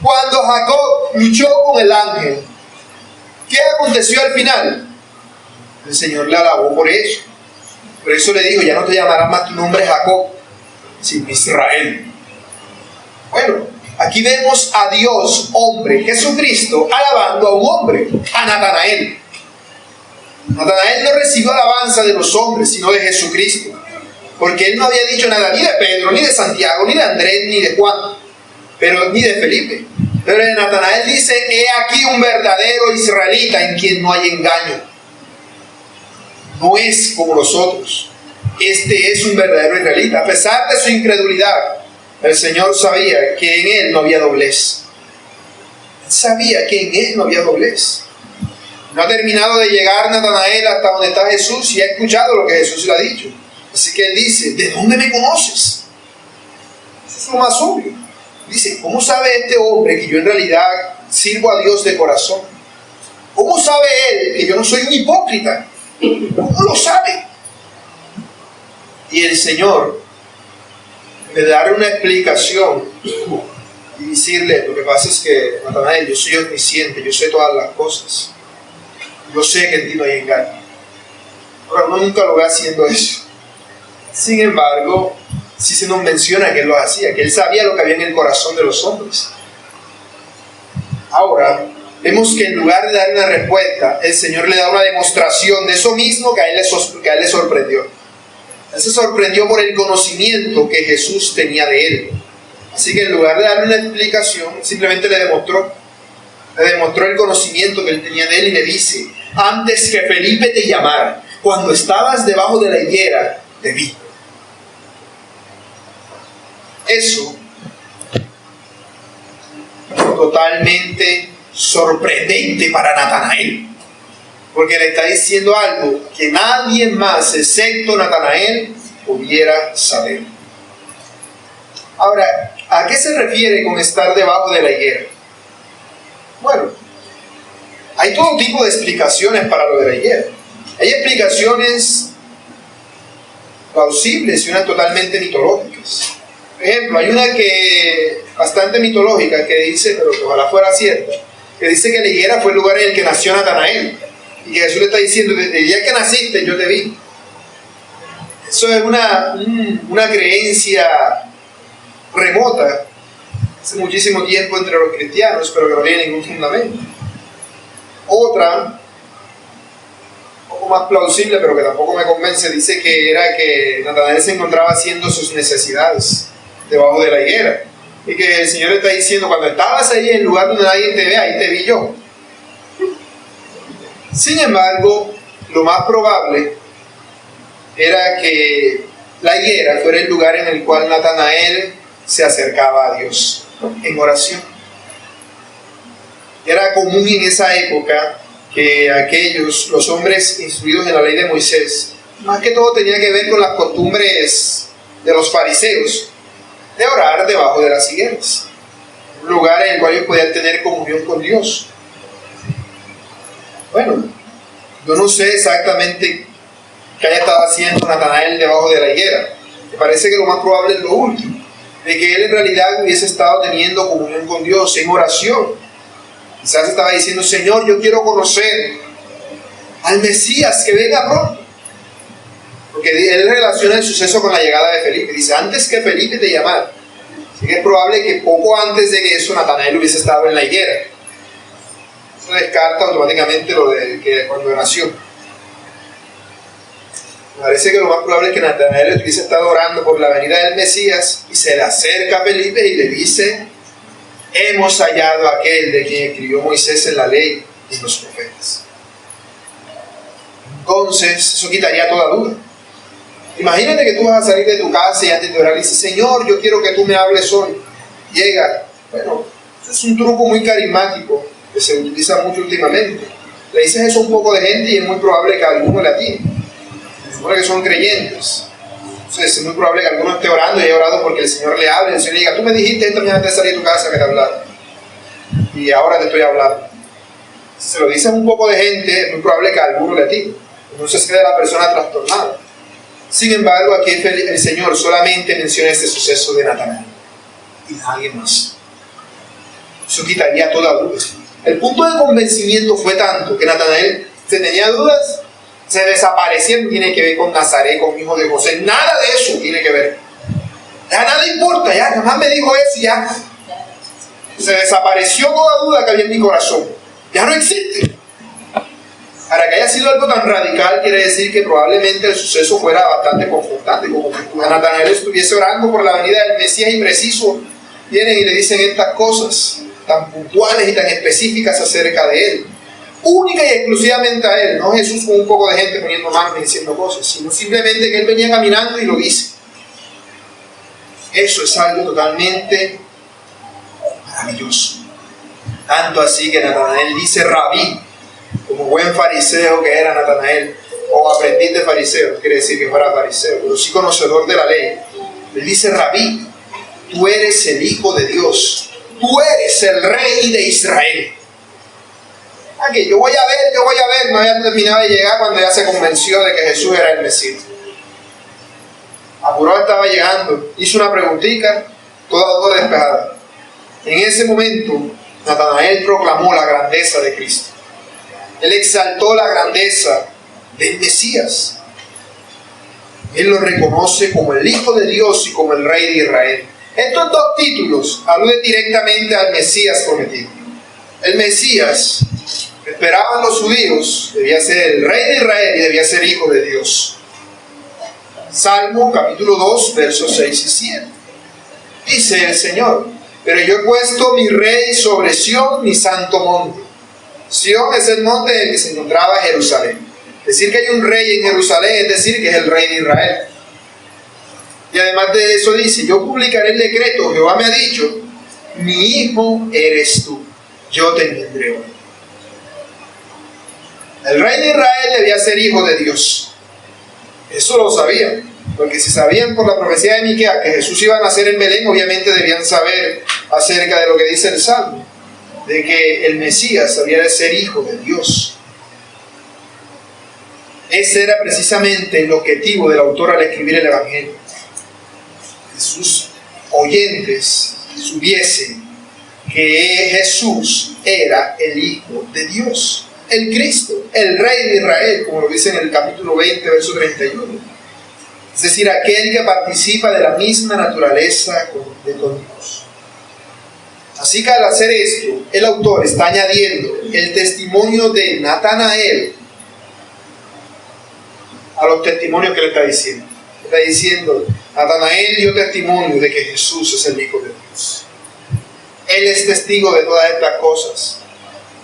Cuando Jacob luchó con el ángel, ¿qué aconteció al final? El Señor le alabó por eso. Por eso le dijo: ya no te llamarás más tu nombre Jacob, sino Israel. Bueno, aquí vemos a Dios, hombre, Jesucristo, alabando a un hombre, a Natanael. Natanael no recibió alabanza de los hombres, sino de Jesucristo, porque él no había dicho nada ni de Pedro, ni de Santiago, ni de Andrés, ni de Juan, ni de Felipe. Pero de Natanael dice: he aquí un verdadero israelita en quien no hay engaño. No es como los otros. Este es un verdadero israelita. A pesar de su incredulidad, el Señor sabía que en él no había doblez. Él sabía que en él no había doblez. No ha terminado de llegar Natanael hasta donde está Jesús y ha escuchado lo que Jesús le ha dicho. Así que él dice: ¿de dónde me conoces? Eso es lo más obvio. Dice: ¿cómo sabe este hombre que yo en realidad sirvo a Dios de corazón? ¿Cómo sabe él que yo no soy un hipócrita? ¿Cómo lo sabe? Y el Señor, de darle una explicación y decirle: lo que pasa es que, Natanael, yo soy omnisciente, yo sé todas las cosas, yo sé que en ti no hay engaño. Ahora, uno nunca lo ve haciendo eso. Sin embargo, sí se nos menciona que él lo hacía, que él sabía lo que había en el corazón de los hombres. Ahora, vemos que en lugar de dar una respuesta, el Señor le da una demostración de eso mismo que a él le sorprendió. Él se sorprendió por el conocimiento que Jesús tenía de él. Así que en lugar de darle una explicación, simplemente le demostró el conocimiento que él tenía de él y le dice: antes que Felipe te llamara, cuando estabas debajo de la higuera, te vi. Eso totalmente sorprendente para Natanael, porque le está diciendo algo que nadie más excepto Natanael pudiera saber. Ahora, ¿a qué se refiere con estar debajo de la higuera? Bueno, hay todo tipo de explicaciones para lo de la higuera. Hay explicaciones plausibles y unas totalmente mitológicas. Por ejemplo, hay una que bastante mitológica que dice, pero que ojalá fuera cierta, que dice que la higuera fue el lugar en el que nació Natanael y que Jesús le está diciendo: desde el día que naciste yo te vi. Eso es una creencia remota hace muchísimo tiempo entre los cristianos, pero que no tiene ningún fundamento. Otra poco más plausible, pero que tampoco me convence, dice que era que Natanael se encontraba haciendo sus necesidades debajo de la higuera. Y que el Señor le está diciendo, cuando estabas ahí en el lugar donde nadie te ve, ahí te vi yo. Sin embargo, lo más probable era que la higuera fuera el lugar en el cual Natanael se acercaba a Dios en oración. Era común en esa época que los hombres instruidos en la ley de Moisés, más que todo tenía que ver con las costumbres de los fariseos, de orar debajo de las higueras, un lugar en el cual ellos podían tener comunión con Dios. Bueno, yo no sé exactamente qué haya estado haciendo Natanael debajo de la higuera. Me parece que lo más probable es lo último, de que él en realidad hubiese estado teniendo comunión con Dios en oración. Quizás estaba diciendo, Señor, yo quiero conocer al Mesías que venga pronto. Porque él relaciona el suceso con la llegada de Felipe. Dice, antes que Felipe te llamara. Así que es probable que poco antes de que eso Natanael hubiese estado en la higuera. Eso descarta automáticamente lo de que cuando nació. Me parece que lo más probable es que Natanael hubiese estado orando por la venida del Mesías y se le acerca a Felipe y le dice, hemos hallado a aquel de quien escribió Moisés en la ley y los profetas. Entonces, eso quitaría toda duda. Imagínate que tú vas a salir de tu casa y antes de orar dices, Señor, yo quiero que tú me hables hoy. Llega. Bueno, eso es un truco muy carismático que se utiliza mucho últimamente. Le dices eso a un poco de gente y es muy probable que alguno le atine. Se supone que son creyentes. Entonces es muy probable que alguno esté orando y haya orado porque el Señor le hable. El Señor le diga, tú me dijiste esta mañana antes de salir de tu casa que te hablara. Y ahora te estoy hablando. Si se lo dices a un poco de gente, es muy probable que alguno le atine. Entonces queda la persona trastornada. Sin embargo, aquí el Señor solamente menciona este suceso de Natanael y nadie más. Eso quitaría toda duda. El punto de convencimiento fue tanto que Natanael se tenía dudas, se desaparecía, no tiene que ver con Nazaret, con hijo de José, nada de eso tiene que ver. Ya nada importa, ya nada más me dijo eso y ya. Se desapareció toda duda que había en mi corazón. Ya no existe. Para que haya sido algo tan radical, quiere decir que probablemente el suceso fuera bastante confrontante, como que Natanael estuviese orando por la venida del Mesías y preciso vienen y le dicen estas cosas tan puntuales y tan específicas acerca de él, única y exclusivamente a él, no Jesús con un poco de gente poniendo manos y diciendo cosas, sino simplemente que él venía caminando y lo dice. Eso es algo totalmente maravilloso, tanto así que Natanael dice Rabí, como buen fariseo que era Natanael, o aprendiz de fariseo, quiere decir que fuera fariseo, pero sí conocedor de la ley. Él dice, Rabí, tú eres el Hijo de Dios, tú eres el Rey de Israel. Aquí, yo voy a ver, no había terminado de llegar cuando ya se convenció de que Jesús era el Mesías. Apurado estaba llegando, hizo una preguntita, toda despejada. En ese momento, Natanael proclamó la grandeza de Cristo. Él exaltó la grandeza del Mesías. Él lo reconoce como el Hijo de Dios y como el Rey de Israel. Estos dos títulos aluden directamente al Mesías prometido. El Mesías, que esperaban los judíos, debía ser el Rey de Israel y debía ser Hijo de Dios. Salmo capítulo 2, versos 6 y 7. Dice el Señor, pero yo he puesto mi Rey sobre Sión, mi santo monte. Sión es el monte en el que se encontraba Jerusalén. Decir que hay un rey en Jerusalén es decir que es el Rey de Israel. Y además de eso dice, yo publicaré el decreto, Jehová me ha dicho, mi hijo eres tú, yo te engendré hoy. El Rey de Israel debía ser hijo de Dios. Eso lo sabían, porque si sabían por la profecía de Miqueas que Jesús iba a nacer en Belén, obviamente debían saber acerca de lo que dice el Salmo, de que el Mesías había de ser hijo de Dios. Ese era precisamente el objetivo del autor al escribir el Evangelio. Que sus oyentes supiesen que Jesús era el Hijo de Dios, el Cristo, el Rey de Israel, como lo dice en el capítulo 20, verso 31. Es decir, aquel que participa de la misma naturaleza de Dios. Así que al hacer esto, el autor está añadiendo el testimonio de Natanael a los testimonios que le está diciendo. Está diciendo, Natanael dio testimonio de que Jesús es el Hijo de Dios. Él es testigo de todas estas cosas.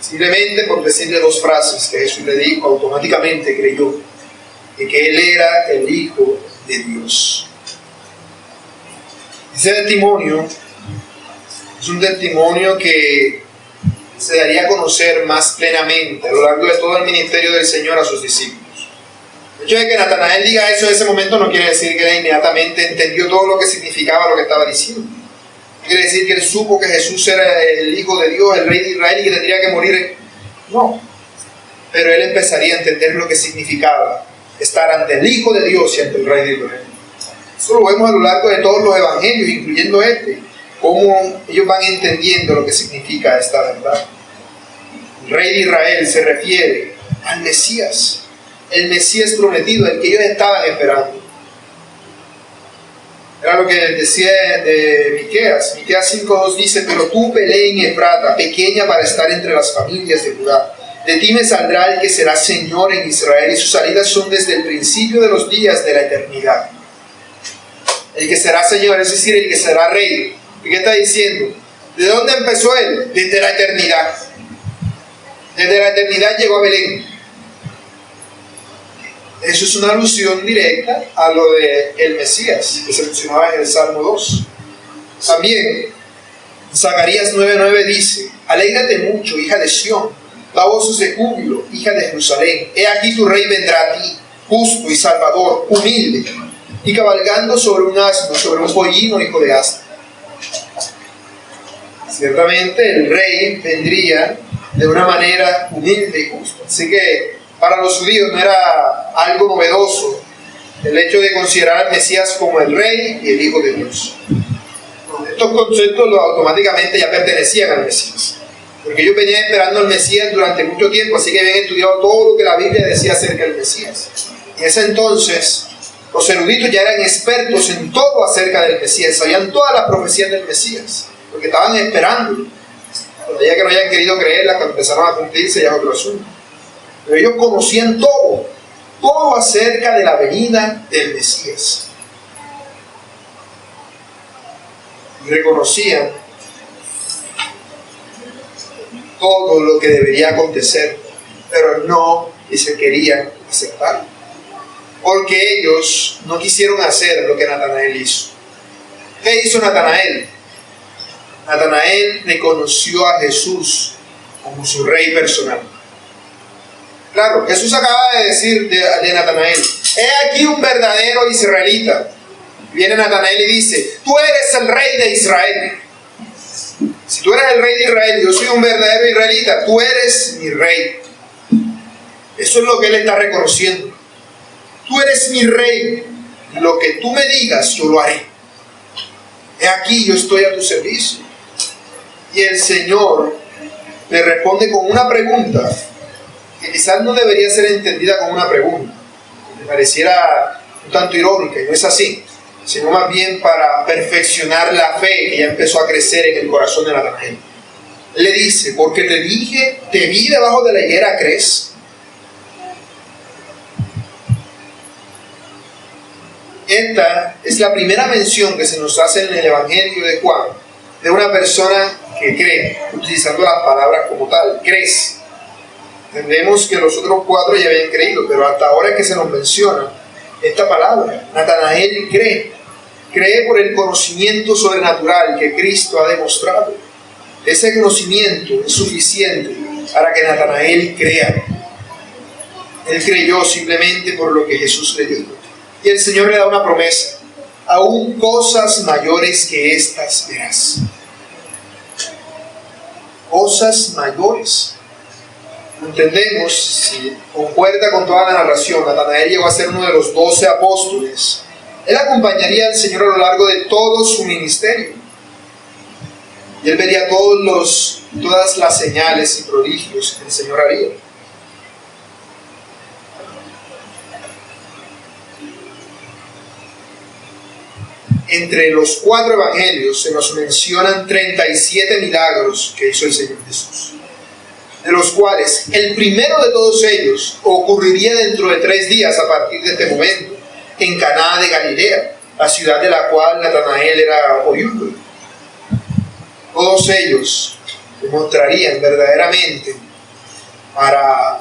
Simplemente por decirle dos frases que Jesús le dijo, automáticamente creyó de que Él era el Hijo de Dios. Ese testimonio es un testimonio que se daría a conocer más plenamente a lo largo de todo el ministerio del Señor a sus discípulos. El hecho de que Natanael diga eso en ese momento no quiere decir que él inmediatamente entendió todo lo que significaba lo que estaba diciendo. No quiere decir que él supo que Jesús era el Hijo de Dios, el Rey de Israel y que tendría que morir. No. Pero él empezaría a entender lo que significaba estar ante el Hijo de Dios y ante el Rey de Israel. Eso lo vemos a lo largo de todos los evangelios, incluyendo este, cómo ellos van entendiendo lo que significa esta verdad. El Rey de Israel se refiere al Mesías, el Mesías prometido, el que ellos estaban esperando. Era lo que decía de Miqueas. Miqueas 5:2 dice: pero tú, Belén Efrata, pequeña para estar entre las familias de Judá, de ti me saldrá el que será Señor en Israel, y sus salidas son desde el principio de los días de la eternidad. El que será Señor, es decir, el que será Rey. ¿Y qué está diciendo? ¿De dónde empezó Él? Desde la eternidad. Desde la eternidad llegó a Belén. Eso es una alusión directa a lo de el Mesías, que se mencionaba en el Salmo 2. También, Zacarías 9:9 dice: alégrate mucho, hija de Sión, da voces de júbilo, hija de Jerusalén. He aquí tu rey vendrá a ti, justo y salvador, humilde, y cabalgando sobre un asno, sobre un pollino, hijo de asno. Ciertamente el rey vendría de una manera humilde y justa. Así que para los judíos no era algo novedoso el hecho de considerar al Mesías como el Rey y el Hijo de Dios. Estos conceptos automáticamente ya pertenecían al Mesías, porque ellos venían esperando al Mesías durante mucho tiempo, así que habían estudiado todo lo que la Biblia decía acerca del Mesías. Y en ese entonces los eruditos ya eran expertos en todo acerca del Mesías, sabían todas las profecías del Mesías, porque estaban esperando. Cuando ya que no hayan querido creerlas, cuando empezaron a cumplirse, ya es otro asunto. Pero ellos conocían todo acerca de la venida del Mesías. Y reconocían todo lo que debería acontecer, pero no se querían aceptar. Porque ellos no quisieron hacer lo que Natanael hizo. ¿Qué hizo Natanael? Natanael reconoció a Jesús como su Rey personal. Claro, Jesús acaba de decir de Natanael: he aquí un verdadero israelita. Viene Natanael y dice: tú eres el Rey de Israel. Si tú eres el Rey de Israel, yo soy un verdadero israelita, tú eres mi Rey. Eso es lo que él está reconociendo. Tú eres mi Rey, lo que tú me digas yo lo haré. He aquí, yo estoy a tu servicio. Y el Señor le responde con una pregunta que quizás no debería ser entendida como una pregunta, me pareciera un tanto irónica, y no es así, sino más bien para perfeccionar la fe que ya empezó a crecer en el corazón de Natanael. Le dice: porque te dije, te vi debajo de la higuera, ¿crees? Esta es la primera mención que se nos hace en el Evangelio de Juan de una persona que cree, utilizando las palabras como tal: crees. Entendemos que los otros cuatro ya habían creído, pero hasta ahora es que se nos menciona esta palabra. Natanael cree por el conocimiento sobrenatural que Cristo ha demostrado. Ese conocimiento es suficiente para que Natanael crea. Él creyó simplemente por lo que Jesús le dijo. Y el Señor le da una promesa: aún cosas mayores que estas verás. Cosas mayores. Entendemos, si concuerda con toda la narración, Natanael llegó a ser uno de los 12 apóstoles. Él acompañaría al Señor a lo largo de todo su ministerio. Y él vería todas las señales y prodigios que el Señor haría. Entre los 4 evangelios se nos mencionan 37 milagros que hizo el Señor Jesús. de los cuales el primero de todos ellos ocurriría dentro de 3 días a partir de este momento, en Caná de Galilea, la ciudad de la cual Natanael era oriundo. Todos ellos demostrarían verdaderamente para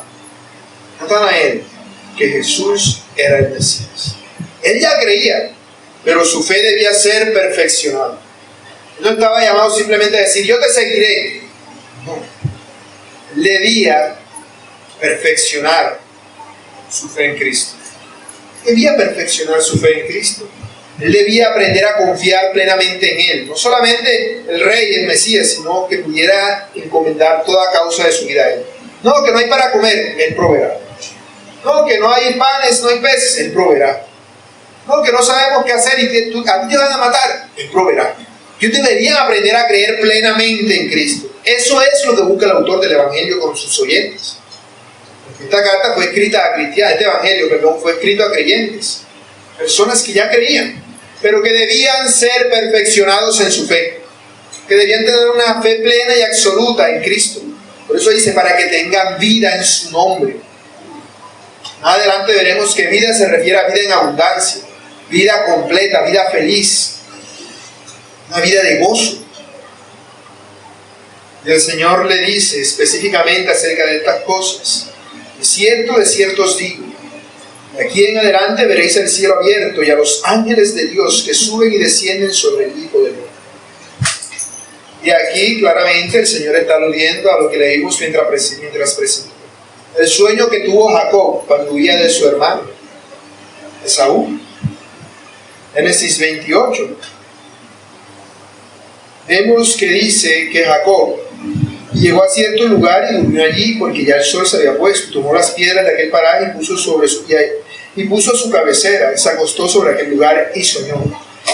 Natanael que Jesús era el Mesías. Él ya creía, pero su fe debía ser perfeccionada. No estaba llamado simplemente a decir, yo te seguiré. No. Debía perfeccionar su fe en Cristo. Debía perfeccionar su fe en Cristo. Él debía aprender a confiar plenamente en Él. No solamente el Rey, el Mesías, sino que pudiera encomendar toda causa de su vida a Él. No, que no hay para comer, Él proveerá. No, que no hay panes, no hay peces, Él proveerá. No, que no sabemos qué hacer y que a ti te van a matar, Él proveerá. Yo debería aprender a creer plenamente en Cristo. Eso es lo que busca el autor del Evangelio con sus oyentes. Esta carta fue escrita a cristianos, este Evangelio, perdón, fue escrito a creyentes. Personas que ya creían, pero que debían ser perfeccionados en su fe. Que debían tener una fe plena y absoluta en Cristo. Por eso dice, para que tengan vida en su nombre. Más adelante veremos que vida se refiere a vida en abundancia, vida completa, vida feliz, una vida de gozo. Y el Señor le dice específicamente acerca de estas cosas: de cierto os digo, de aquí en adelante veréis el cielo abierto y a los ángeles de Dios que suben y descienden sobre el Hijo del Hombre. Y aquí claramente el Señor está aludiendo a lo que leímos mientras presentó el sueño que tuvo Jacob cuando huía de su hermano Esaú. Génesis 28. Vemos que dice que Jacob llegó a cierto lugar y durmió allí porque ya el sol se había puesto. Tomó las piedras de aquel paraje y puso su cabecera, se acostó sobre aquel lugar y soñó.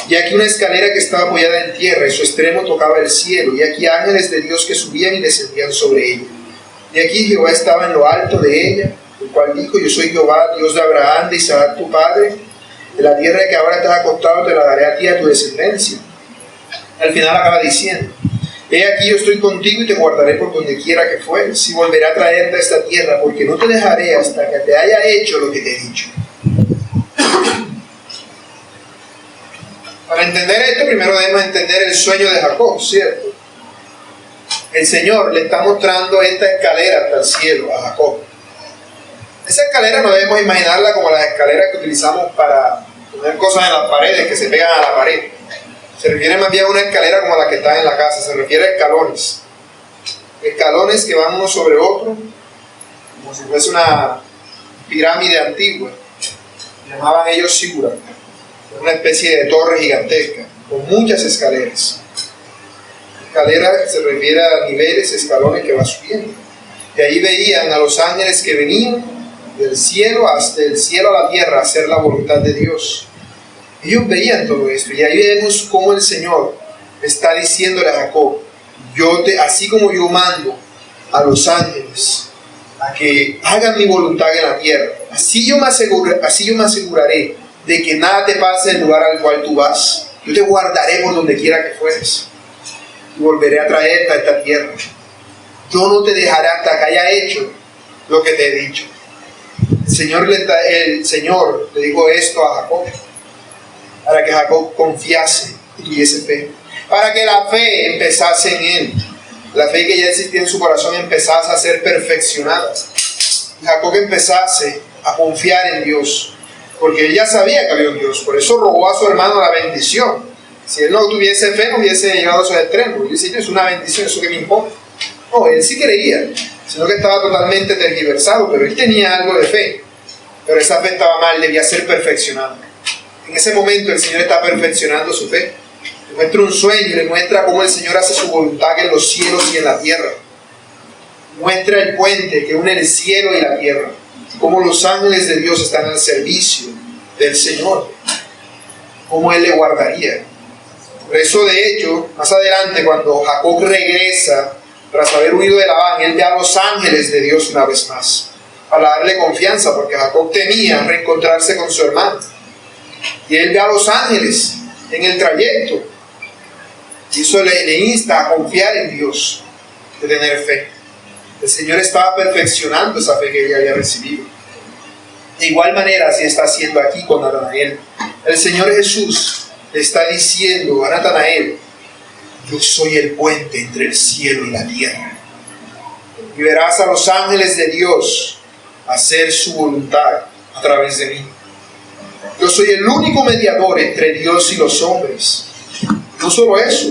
Y aquí una escalera que estaba apoyada en tierra y su extremo tocaba el cielo, y aquí ángeles de Dios que subían y descendían sobre ella. Y aquí Jehová estaba en lo alto de ella, el cual dijo: yo soy Jehová, Dios de Abraham, de Isaac tu padre. De la tierra que ahora estás acostado te la daré a ti y a tu descendencia. Al final acaba diciendo: he aquí yo estoy contigo y te guardaré por donde quiera que fueres, y volveré a traerte a esta tierra, porque no te dejaré hasta que te haya hecho lo que te he dicho. Para entender esto, primero debemos entender el sueño de Jacob, ¿cierto? El Señor le está mostrando esta escalera hasta el cielo a Jacob. Esa escalera no debemos imaginarla como las escaleras que utilizamos para poner cosas en las paredes, que se pegan a la pared. Se refiere más bien a una escalera como la que está en la casa, se refiere a escalones. Escalones que van uno sobre otro, como si fuese una pirámide antigua. Llamaban ellos Sigura, una especie de torre gigantesca, con muchas escaleras. Escalera se refiere a niveles, escalones que va subiendo. Y ahí veían a los ángeles que venían del cielo hasta el cielo a la tierra a hacer la voluntad de Dios. Ellos veían todo esto, y ahí vemos cómo el Señor está diciéndole a Jacob: así como yo mando a los ángeles a que hagan mi voluntad en la tierra, así yo me aseguraré de que nada te pase en el lugar al cual tú vas. Yo te guardaré por donde quiera que fueres y volveré a traerte a esta tierra. Yo no te dejaré hasta que haya hecho lo que te he dicho. El Señor le dijo esto a Jacob para que Jacob confiase y tuviese fe, para que la fe empezase en él, la fe que ya existía en su corazón empezase a ser perfeccionada, y Jacob empezase a confiar en Dios, porque él ya sabía que había un Dios. Por eso rogó a su hermano la bendición. Si él no tuviese fe, no hubiese llegado a esos extremos. Él dice: es una bendición, ¿eso qué me importa? No, él sí creía, sino que estaba totalmente tergiversado, pero él tenía algo de fe. Pero esa fe estaba mal, debía ser perfeccionada. En ese momento el Señor está perfeccionando su fe. Le muestra un sueño y le muestra cómo el Señor hace su voluntad en los cielos y en la tierra. Muestra el puente que une el cielo y la tierra. Cómo los ángeles de Dios están al servicio del Señor. Cómo Él le guardaría. Por eso, de hecho, más adelante, cuando Jacob regresa tras haber huido de Labán, él ve a los ángeles de Dios una vez más, para darle confianza, porque Jacob temía reencontrarse con su hermano. Y él ve a los ángeles en el trayecto, y eso le insta a confiar en Dios, de tener fe. El Señor estaba perfeccionando esa fe que ella había recibido. De igual manera, así está haciendo aquí con Natanael. El Señor Jesús le está diciendo a Natanael: yo soy el puente entre el cielo y la tierra. Y verás a los ángeles de Dios hacer su voluntad a través de mí. Yo soy el único mediador entre Dios y los hombres. No solo eso,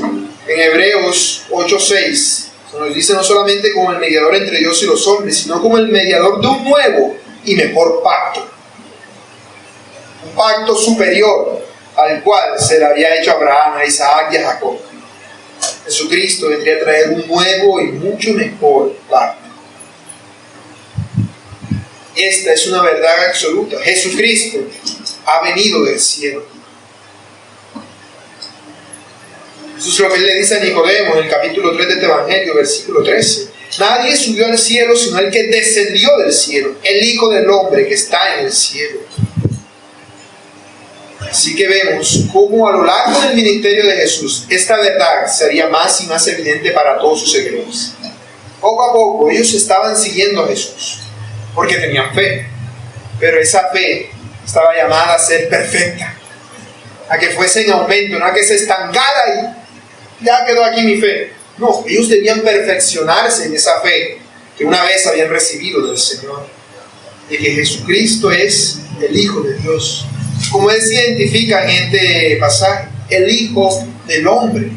en Hebreos 8:6 nos dice no solamente como el mediador entre Dios y los hombres, sino como el mediador de un nuevo y mejor pacto. Un pacto superior al cual se le había hecho a Abraham, a Isaac y a Jacob. Jesucristo vendría a traer un nuevo y mucho mejor pacto. Esta es una verdad absoluta. Jesucristo ha venido del cielo. Eso es lo que él le dice a Nicodemo en el capítulo 3 de este Evangelio, versículo 13. Nadie subió al cielo sino el que descendió del cielo, el Hijo del Hombre que está en el cielo. Así que vemos cómo a lo largo del ministerio de Jesús esta verdad sería más y más evidente para todos sus seguidores. Poco a poco ellos estaban siguiendo a Jesús porque tenían fe, pero esa fe estaba llamada a ser perfecta, a que fuese en aumento, no a que se estancara y ya quedó aquí mi fe. No, ellos debían perfeccionarse en esa fe que una vez habían recibido del Señor, de que Jesucristo es el Hijo de Dios. Como él se identifica en este pasaje, el Hijo del Hombre.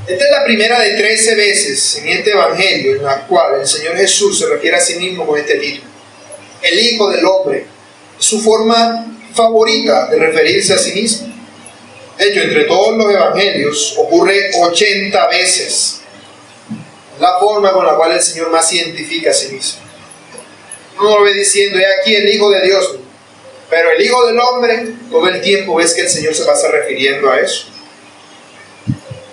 Esta es la primera de 13 veces en este Evangelio en la cual el Señor Jesús se refiere a sí mismo con este título. El Hijo del Hombre. Es su forma favorita de referirse a sí mismo. De hecho, entre todos los Evangelios ocurre 80 veces. Es la forma con la cual el Señor más se identifica a sí mismo. No lo ve diciendo, he aquí el Hijo de Dios. Pero el Hijo del Hombre, todo el tiempo ves que el Señor se pasa refiriendo a eso.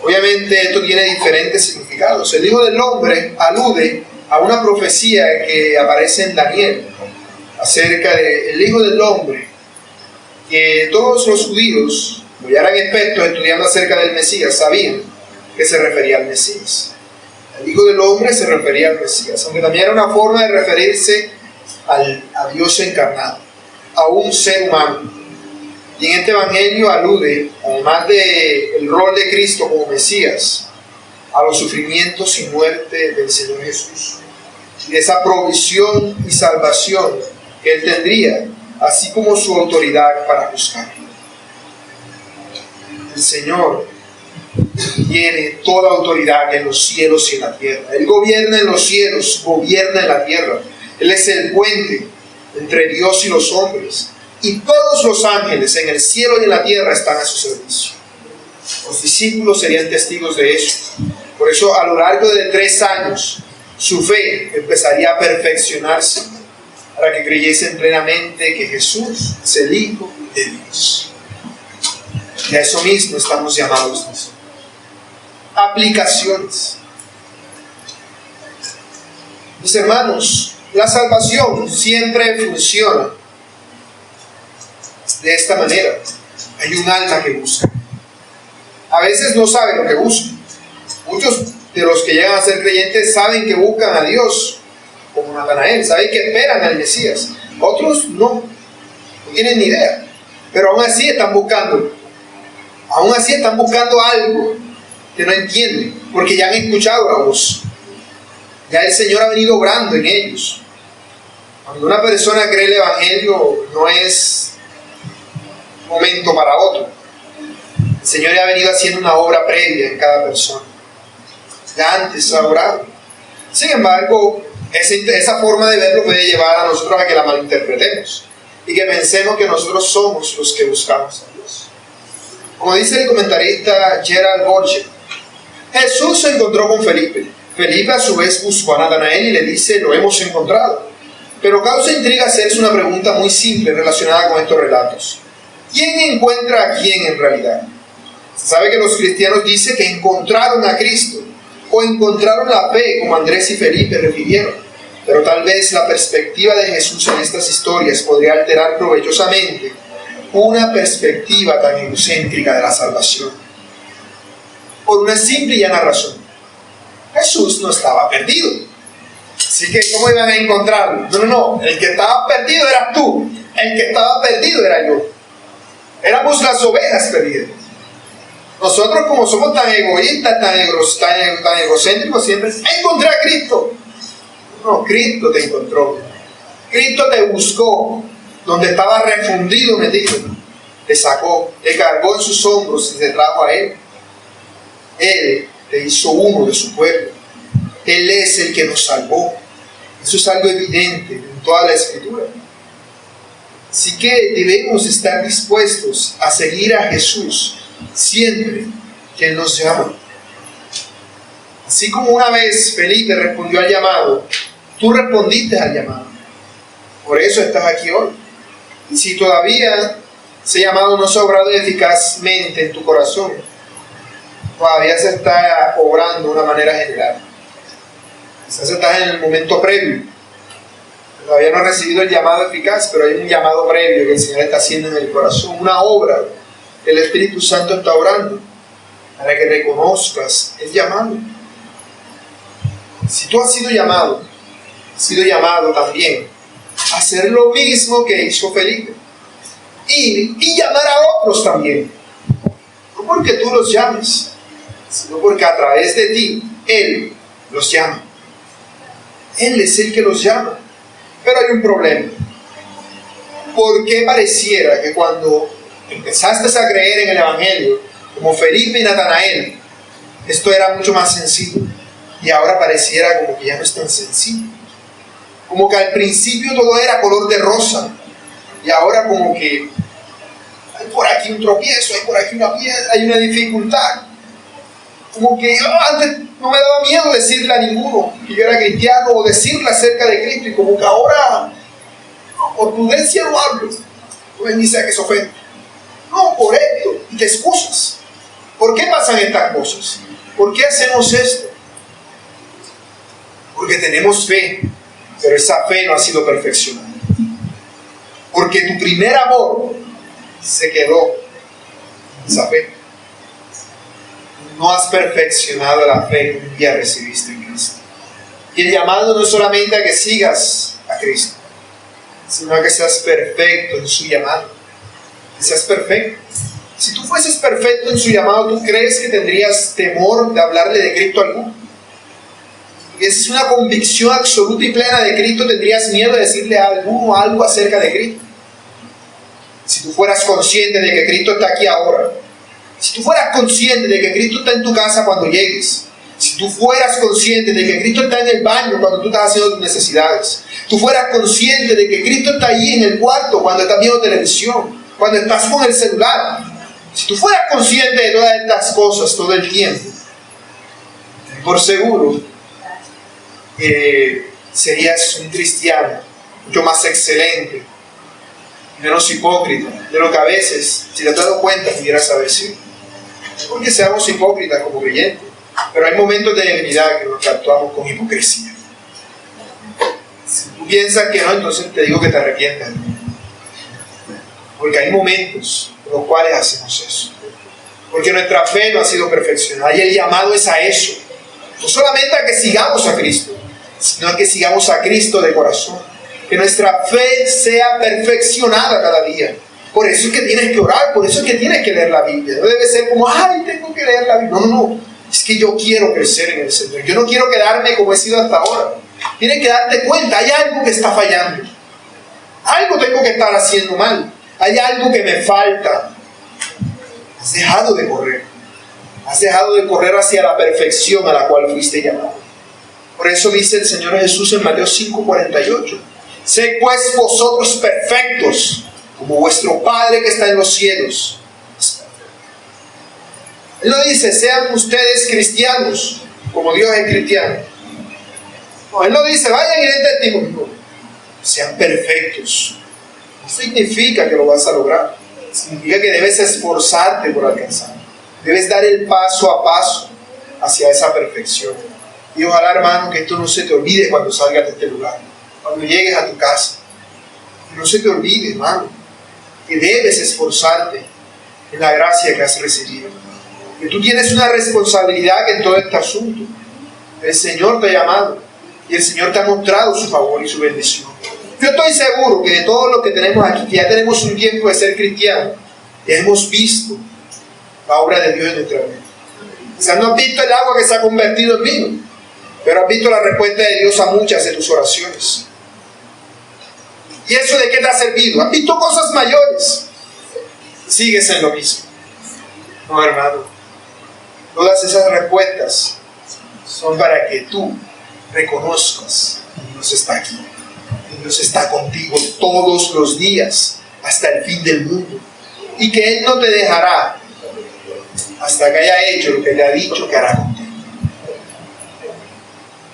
Obviamente esto tiene diferentes significados. El Hijo del Hombre alude a una profecía que aparece en Daniel acerca del Hijo del Hombre, que todos los judíos, como ya eran expertos estudiando acerca del Mesías, sabían que se refería al Mesías. El Hijo del Hombre se refería al Mesías, aunque también era una forma de referirse a Dios encarnado, a un ser humano. Y en este Evangelio alude, además del rol de Cristo como Mesías, a los sufrimientos y muerte del Señor Jesús, y de esa provisión y salvación que Él tendría, así como su autoridad para juzgar. El Señor tiene toda autoridad en los cielos y en la tierra. Él gobierna en los cielos, gobierna en la tierra. Él es el puente entre Dios y los hombres. Y todos los ángeles en el cielo y en la tierra están a su servicio. Los discípulos serían testigos de eso. Por eso, a lo largo de 3 años, su fe empezaría a perfeccionarse para que creyesen plenamente que Jesús es el Hijo de Dios. Y a eso mismo estamos llamados nosotros. Aplicaciones. Mis hermanos, la salvación siempre funciona de esta manera. Hay un alma que busca. A veces no sabe lo que busca. Muchos de los que llegan a ser creyentes saben que buscan a Dios, como Natanael, saben que esperan al Mesías. Otros no tienen ni idea, pero aún así están buscando. Aún así están buscando algo que no entienden, porque ya han escuchado la voz. Ya el Señor ha venido obrando en ellos. Cuando una persona cree el Evangelio, no es momento para otro. El Señor ya ha venido haciendo una obra previa en cada persona. Ya antes ha obrado. Sin embargo, esa forma de verlo puede llevar a nosotros a que la malinterpretemos y que pensemos que nosotros somos los que buscamos a Dios. Como dice el comentarista Gerald Borges, Jesús se encontró con Felipe. Felipe a su vez buscó a Natanael y le dice, lo hemos encontrado. Pero causa intriga hacerse una pregunta muy simple relacionada con estos relatos. ¿Quién encuentra a quién en realidad? Se sabe que los cristianos dicen que encontraron a Cristo o encontraron la fe, como Andrés y Felipe refirieron. Pero tal vez la perspectiva de Jesús en estas historias podría alterar provechosamente una perspectiva tan egocéntrica de la salvación. Por una simple y llana razón. Jesús no estaba perdido. Así que, ¿cómo iban a encontrarlo? No. El que estaba perdido eras tú. El que estaba perdido era yo. Éramos las ovejas perdidas. Nosotros, como somos tan egoístas, tan egocéntricos, siempre encontré a Cristo. No, Cristo te encontró. Cristo te buscó. Donde estaba refundido, metido. Te sacó, te cargó en sus hombros y te trajo a Él. Él te hizo uno de su pueblo. Él es el que nos salvó. Eso es algo evidente en toda la Escritura. Así que debemos estar dispuestos a seguir a Jesús siempre que Él nos llama. Así como una vez Felipe respondió al llamado, tú respondiste al llamado. Por eso estás aquí hoy. Y si todavía ese llamado no se ha obrado eficazmente en tu corazón, todavía se está obrando de una manera general. Quizás estás en el momento previo. Todavía no has recibido el llamado eficaz, pero hay un llamado previo que el Señor está haciendo en el corazón. Una obra que el Espíritu Santo está obrando para que reconozcas el llamado. Si tú has sido llamado también a hacer lo mismo que hizo Felipe. Y llamar a otros también. No porque tú los llames, sino porque a través de ti Él los llama. Él es el que los llama. Pero hay un problema. ¿Por qué pareciera que cuando empezaste a creer en el Evangelio, como Felipe y Natanael, esto era mucho más sencillo? Y ahora pareciera como que ya no es tan sencillo. Como que al principio todo era color de rosa. Y ahora como que hay por aquí un tropiezo, hay por aquí una piedra, hay una dificultad. Como que antes no me daba miedo decirle a ninguno que yo era cristiano o decirle acerca de Cristo, y como que ahora por prudencia no hablo. Pues ni sea que se ofende. No, por esto, y te excusas. ¿Por qué pasan estas cosas? ¿Por qué hacemos esto? Porque tenemos fe, pero esa fe no ha sido perfeccionada. Porque tu primer amor se quedó en esa fe. No has perfeccionado la fe que un día recibiste en Cristo. Y el llamado no es solamente a que sigas a Cristo, sino a que seas perfecto en su llamado. Que seas perfecto. Si tú fueses perfecto en su llamado, ¿tú crees que tendrías temor de hablarle de Cristo a alguno? Y esa es una convicción absoluta y plena de Cristo. ¿Tendrías miedo de decirle a alguno algo acerca de Cristo? Si tú fueras consciente de que Cristo está aquí ahora, si tú fueras consciente de que Cristo está en tu casa cuando llegues, si tú fueras consciente de que Cristo está en el baño cuando tú estás haciendo tus necesidades, tú fueras consciente de que Cristo está ahí en el cuarto cuando estás viendo televisión, cuando estás con el celular, si tú fueras consciente de todas estas cosas todo el tiempo, por seguro serías un cristiano mucho más excelente, menos hipócrita de lo que a veces, si te has dado cuenta, pudieras haber sido. No porque seamos hipócritas como creyentes, pero hay momentos de debilidad que nos actuamos con hipocresía. Si tú piensas que no, entonces te digo que te arrepientas. Porque hay momentos en los cuales hacemos eso. Porque nuestra fe no ha sido perfeccionada y el llamado es a eso. No solamente a que sigamos a Cristo, sino a que sigamos a Cristo de corazón. Que nuestra fe sea perfeccionada cada día. Por eso es que tienes que orar, por eso es que tienes que leer la Biblia. No debe ser como, ay, tengo que leer la Biblia. No. Es que yo quiero crecer en el Señor. Yo no quiero quedarme como he sido hasta ahora. Tienes que darte cuenta, hay algo que está fallando. Algo tengo que estar haciendo mal. Hay algo que me falta. Has dejado de correr. Has dejado de correr hacia la perfección a la cual fuiste llamado. Por eso dice el Señor Jesús en Mateo 5:48. Sed pues vosotros perfectos, como vuestro Padre que está en los cielos. Él no dice, sean ustedes cristianos, como Dios es cristiano. No, Él no dice, vayan y den testimonio. No, sean perfectos. No significa que lo vas a lograr. Significa que debes esforzarte por alcanzar. Debes dar el paso a paso hacia esa perfección. Y ojalá, hermano, que esto no se te olvide cuando salgas de este lugar. Cuando llegues a tu casa. Que no se te olvide, hermano, que debes esforzarte en la gracia que has recibido. Que tú tienes una responsabilidad en todo este asunto. El Señor te ha llamado y el Señor te ha mostrado su favor y su bendición. Yo estoy seguro que de todo lo que tenemos aquí, que ya tenemos un tiempo de ser cristianos, ya hemos visto la obra de Dios en nuestra vida. Quizás no has visto el agua que se ha convertido en vino, pero has visto la respuesta de Dios a muchas de tus oraciones. ¿Y eso de qué te ha servido? ¿Has visto cosas mayores? Sigues en lo mismo. No, hermano. Todas esas respuestas son para que tú reconozcas que Dios está aquí. Que Dios está contigo todos los días hasta el fin del mundo. Y que Él no te dejará hasta que haya hecho lo que Él ha dicho que hará contigo.